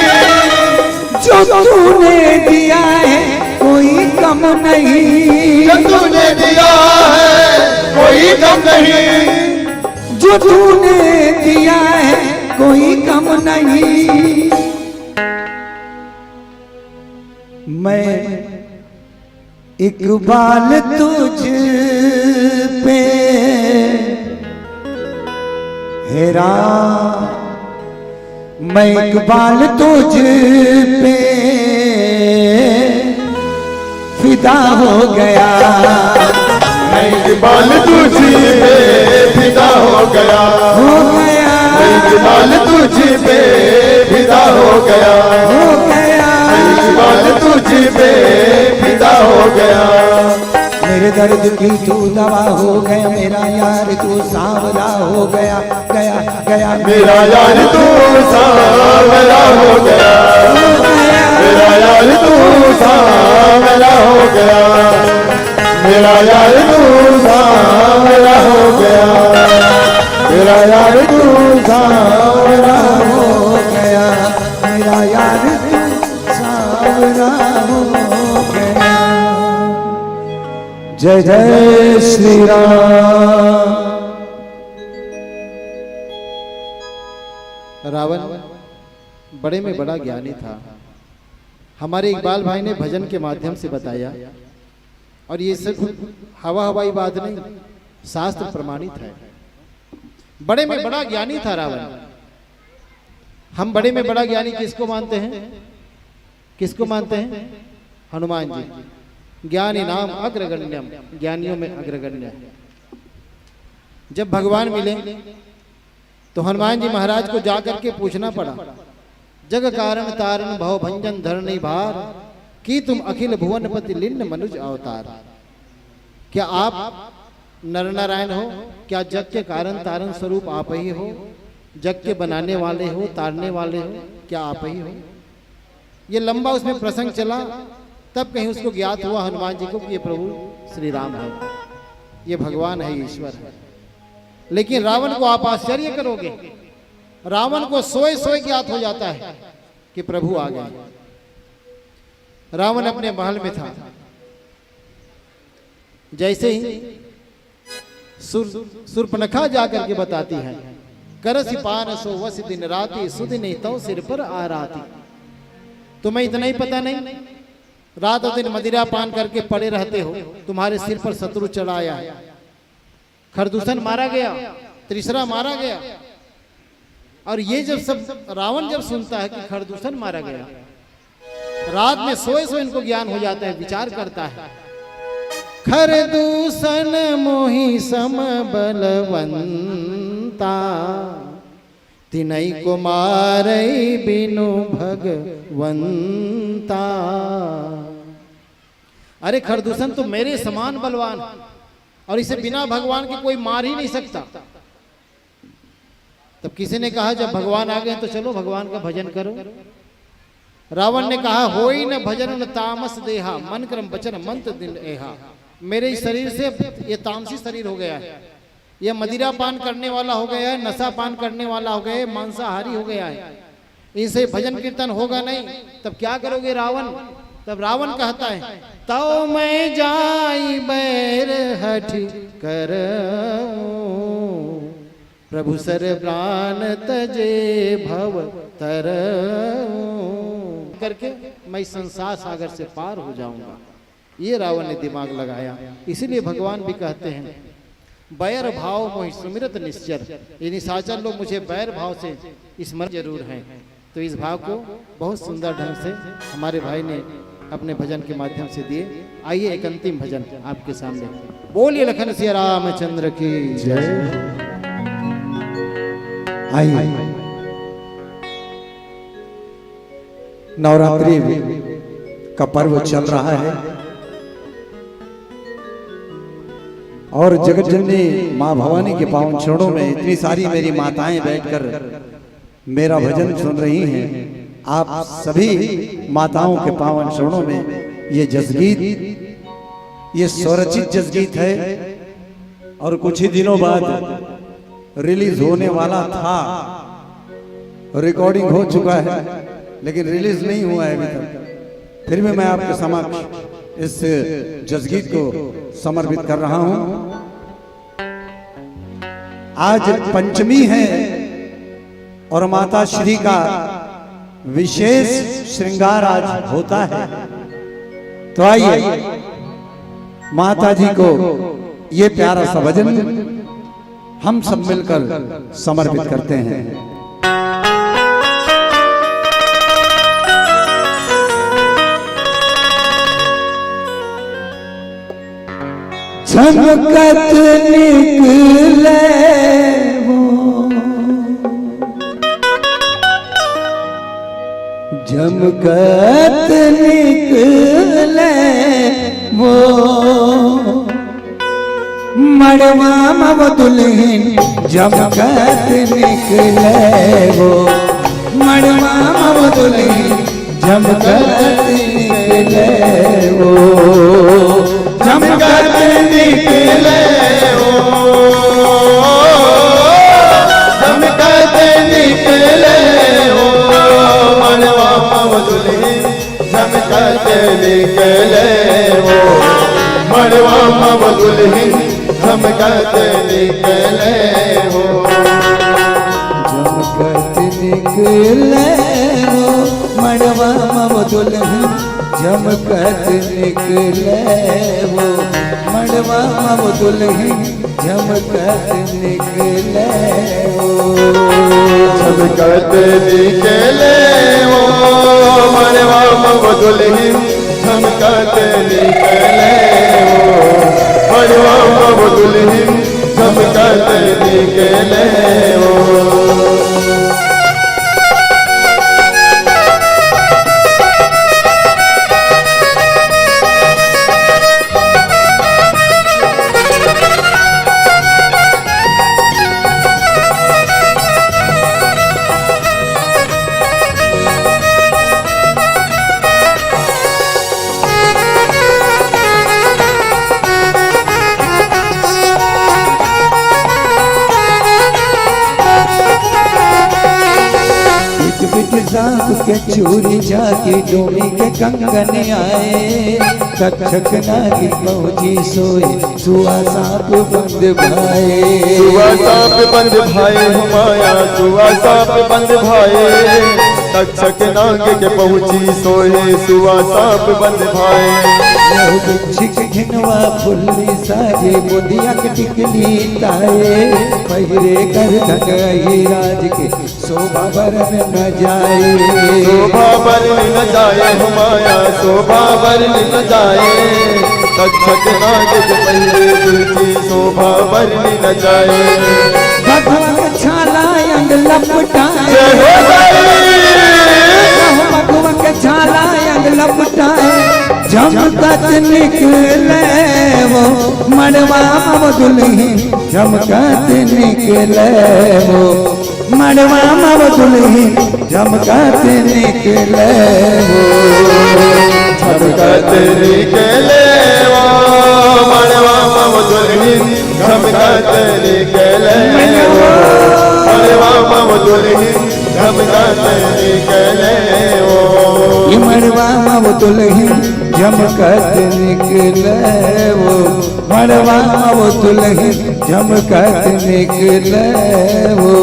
जो तूने दिया है कोई गम नहीं, जो तूने दिया है कोई गम नहीं, जो तूने दिया है कोई गम नहीं। मैं इकबाल तुझ पे हेरा, मैं इकबाल तुझ पे फिदा हो गया, मैं इकबाल तुझी पे फिदा हो गया, हो गया, मैं इकबाल तुझी पे फिदा हो गया, हो गया। मैं इकबाल तुझी पे फिदा हो गया। मेरे दर्द की तू दवा हो गया, मेरा यार तू सांवला हो गया, गया गया। मेरा यार तू सांवला हो गया, मेरा यार तू सांवला हो गया, मेरा यार तू सांवला हो गया, मेरा यार तू सांवला हो गया, मेरा यार तू सांवला हो गया। जय जय श्री राम। रावण बड़े में बड़ा ज्ञानी था। हमारे इकबाल भाई ने भजन के माध्यम से बताया, और ये सब हवा हवाई बात नहीं, शास्त्र प्रमाणित है। बड़े में बड़ा ज्ञानी था रावण। हम बड़े में बड़ा ज्ञानी किसको मानते हैं? किसको मानते हैं? हनुमान जी। ज्ञानी नाम अग्रगण्यम, ज्ञानियों में अग्रगण्य है। जब भगवान मिले तो हनुमान जी महाराज को जाकर के पूछना पड़ा, जग कारण तारण भव भंजन धरणी भार, कि तुम अखिल भुवनपति लिन्न मनुज अवतार। क्या आप नर नारायण हो? क्या जग के कारण तारण स्वरूप आप ही हो? जग के बनाने वाले हो, तारने वाले हो? क्या आप ही हो? ये लंबा उसमें प्रसंग चला, तब कहीं उसको ज्ञात हुआ हनुमान जी को कि ये प्रभु श्री राम है, ये भगवान है, ईश्वर है। लेकिन रावण को आप आश्चर्य करोगे, रावण को सोए सोए ज्ञात हो जाता है कि प्रभु आ गए। रावण अपने महल में था, जैसे ही सुर्पनखा जाकर के बताती है, करसी पान सो वस दिन राती, सुध नहीं तो सिर पर आ राती। तुम्हें इतना ही पता नहीं, रात और दिन मदिरा पान करके पड़े रहते हो, तुम्हारे सिर पर शत्रु चढ़ाया है। खरदूषण मारा गया, त्रिशरा मारा गया, और ये जब सब रावण जब सुनता है कि खरदूषण मारा गया, रात में सोए सोए इनको ज्ञान हो जाता है, विचार करता है, खरदूषण मोहि सम बलवंता, तिनई को मारई बिनु भगवंता। अरे खरदूषण तो मेरे समान बलवान, और इसे बिना भगवान के कोई मार ही नहीं सकता। तब किसी ने कहा जब भगवान आ गए तो चलो भगवान का भजन करो। रावण ने कहा, होई न भजन न तामस देहा, मन क्रम वचन मंत्र दिन एहा। मेरे इस शरीर से ये तामसी शरीर हो गया है, ये मदिरा पान करने वाला हो गया है, नशा पान करने वाला हो गया है, मांसाहारी हो गया है, इनसे भजन कीर्तन होगा नहीं। तब क्या करोगे रावण? तब रावण कहता है, तो मैं जाई बैर हठ कर, प्रभु सर प्राण तजे भव तर, करके मैं संसार सागर से पार हो जाऊंगा। ये रावण ने दिमाग लगाया। इसीलिए भगवान भी कहते हैं, बैर भाव मोहि सुमिरत निश्चर, ये निशाचर लोग मुझे बैर भाव से स्मरण जरूर हैं। तो इस भाव को बहुत सुंदर ढंग से हमारे भाई ने अपने भजन के माध्यम से दिए। आइए एक अंतिम भजन आपके सामने। बोलिए लखन सिया रामचंद्र की जय। आइए, नवरात्रि का पर्व चल रहा है और जगत जननी माँ भवानी के पावन चरणों में इतनी सारी मेरी माताएं बैठकर मेरा भजन सुन रही हैं। आप सभी माताओं के पावन चरणों में ये जसगीत, ये स्वरचित जसगीत है और कुछ ही दिनों बाद रिलीज होने वाला था। रिकॉर्डिंग हो चुका है लेकिन रिलीज नहीं हुआ है अभी तक। फिर भी मैं आपके समक्ष इस जसगीत को समर्पित कर रहा हूं। आज पंचमी है और माता श्री का विशेष श्रृंगार आज होता है। तो आइए माता जी को ये प्यारा सा भजन हम सब मिलकर समर्पित करते हैं। चमकत निकले वो, चमकत निकले वो, मड़वा मव दुल्हन चमकत निकले वो, मड़वा मव दुल्हन चमकत निकले वो, चमकत निकले वो, चमकत निकले वो, मनवा दुल्हन चमकत निकले वो, मनवा दुल्हन चमकत निकले वो, चमकत निकले वो, मड़वा मव दुल्हन चमकत निकले वो, मड़वा मव दुल्हन चमकत निकले वो, चमकत निकले वो, मनवा दुल्हन चमकत निकले वो, मनवा दुल्हन चमकत निकले वो। सांप के चूरी जाके डोमी के कंगन आए, तक्षक नागी पहुंची सोए, सुआ सांप बंद भाए, सुआ सांप बंद भाए हुमाया, सुआ सांप बंद भाए, तक्षक नाग के पहुंची सोए, सुआ सांप बंद भाए, छिक घिनवा फुल्ली साजे, बुधिया के टिकली ताए, पहिरे कर धगई राज के शोभा बरन न जाए, शोभा बरन न जाए हुमाया, शोभा बरन न जाए, तक्षक नाग के पहले दुर्जी शोभा बरन न जाए, भगवान छाला अंग लपटाए, भगवान के छाला अंग लपटाए, चमकत निकले वो, मड़वा मव दुल्हन चमकत निकले वो, मड़वा मव दुल्हन चमकत निकले वो, चमकत निकले वो, मड़वा मव दुल्हन चमकत निकले वो, मड़वा मव दुल्हन चमकत निकले वो, मड़वा मव दुल्हन चमकत निकले वो, मड़वा मव दुल्हन चमकत निकले वो।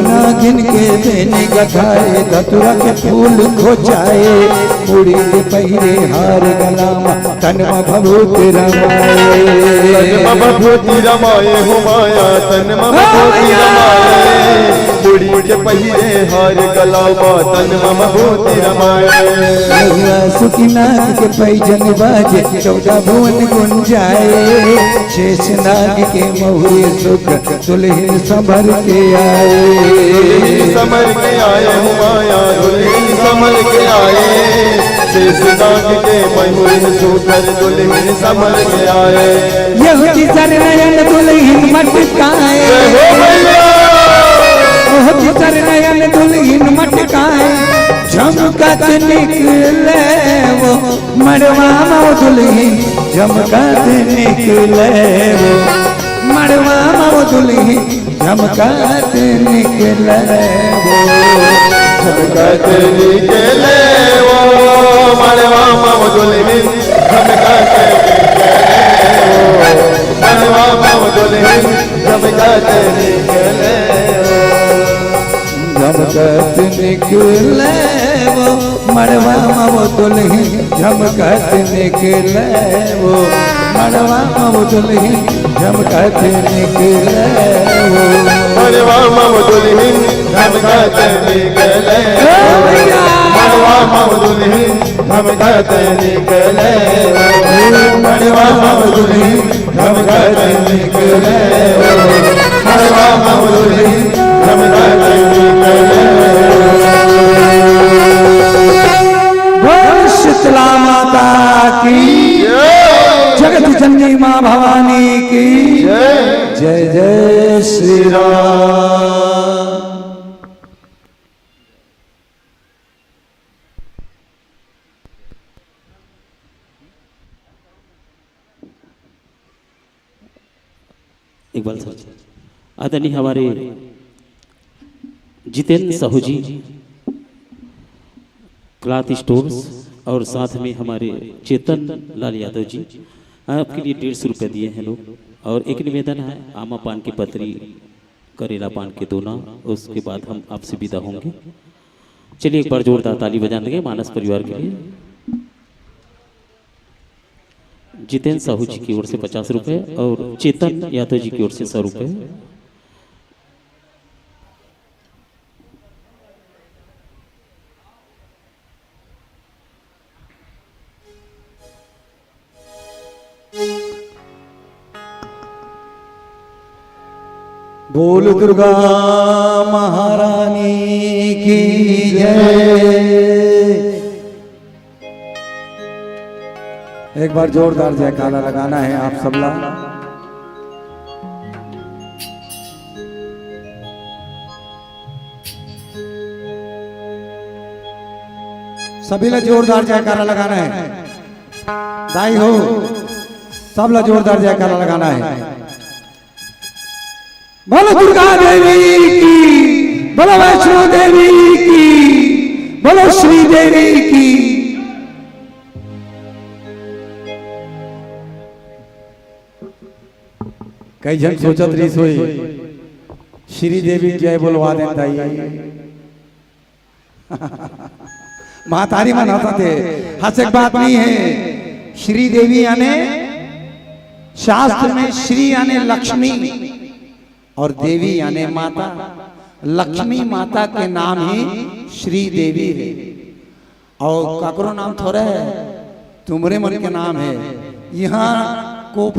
नागिन के बेने गठाए, धतुरा के फूल खोचाए, मुड़ी के पहिरे हार गलामा, तनमा भभूति रमाए, तनमा भभूति रमाए हुमाया, तनमा भभूति रमाए, मुड़ी के पहिरे हार गलामा, तनमा भभूति रमाए, सुखी नाग के पैजन बाजे, 14 भुवन गुंजाए, शेष नाग के महुए सुख दुल्हन संभर के आए, समर के आए हुमाया, दुल्हन समर के आए, शेष नाग के मयूर सुखर दुल्हन समर के आए, यहूदी सरनयन दुल्हन मटकाए, यहूदी सरनयन दुल्हन मटकाए, चमकत निकले वो, मड़वा मव दुल्हन चमकत निकले वो, मड़वा मव दुल्हन चमकत निकले वो, चमकत निकले वो, मड़वा मव दुल्हन चमकत निकले वो, मड़वा मव दुल्हन चमकत निकले वो, चमकत निकले वो, मड़वा वो दुल्ही झमकत निकले वो, मड़वा वो दुल्ही झमकत निकले वो, मड़वा मम दुल्हन झमकत निकले, मड़वा मम दुल्हन झमकत निकले, मड़वा मम दुल्हन झमकत निकले, मड़वा मम दुल्हन झमकत निकले। बोल शीतला माता की, जगत जननी माँ भवानी की जय जय श्री राम। इकबाल सर, आदरणीय हमारे जितेंद्र साहू जी क्लॉथ स्टोर्स और साथ में हमारे चेतन लाल यादव जी आपके लिए 150 रुपये दिए हैं लोग। और एक निवेदन है, आमा पान की पत्री करेला पान के दोना, उसके बाद हम आपसे विदा होंगे। चलिए एक बार जोरदार ताली बजा देंगे मानस परिवार के लिए। जितेंद्र साहू जी की ओर से 50 रुपये और चेतन यादव जी की ओर से 100 रुपये। बोल दुर्गा महारानी की जय। एक बार जोरदार जयकारा लगाना है आप सब लोग। सभी लोग जोरदार जयकारा लगाना है। दाई हो, सब लोग जोरदार जयकारा लगाना है। बोलो दुर्गा देवी की, बोलो वैष्णो देवी की, बोलो श्री देवी की। कई जन सोचत रही सोई श्री देवी जय बोलवा देता ही महातारी मनाता थे। हंस एक बात नहीं है। श्री देवी यानी शास्त्र में श्री यानी लक्ष्मी और देवी यानी माता। लक्ष्मी माता के नाम ही श्री देवी है। और ककरो नाम थोड़ा है, तुम्हारे मन के नाम है। यहाँ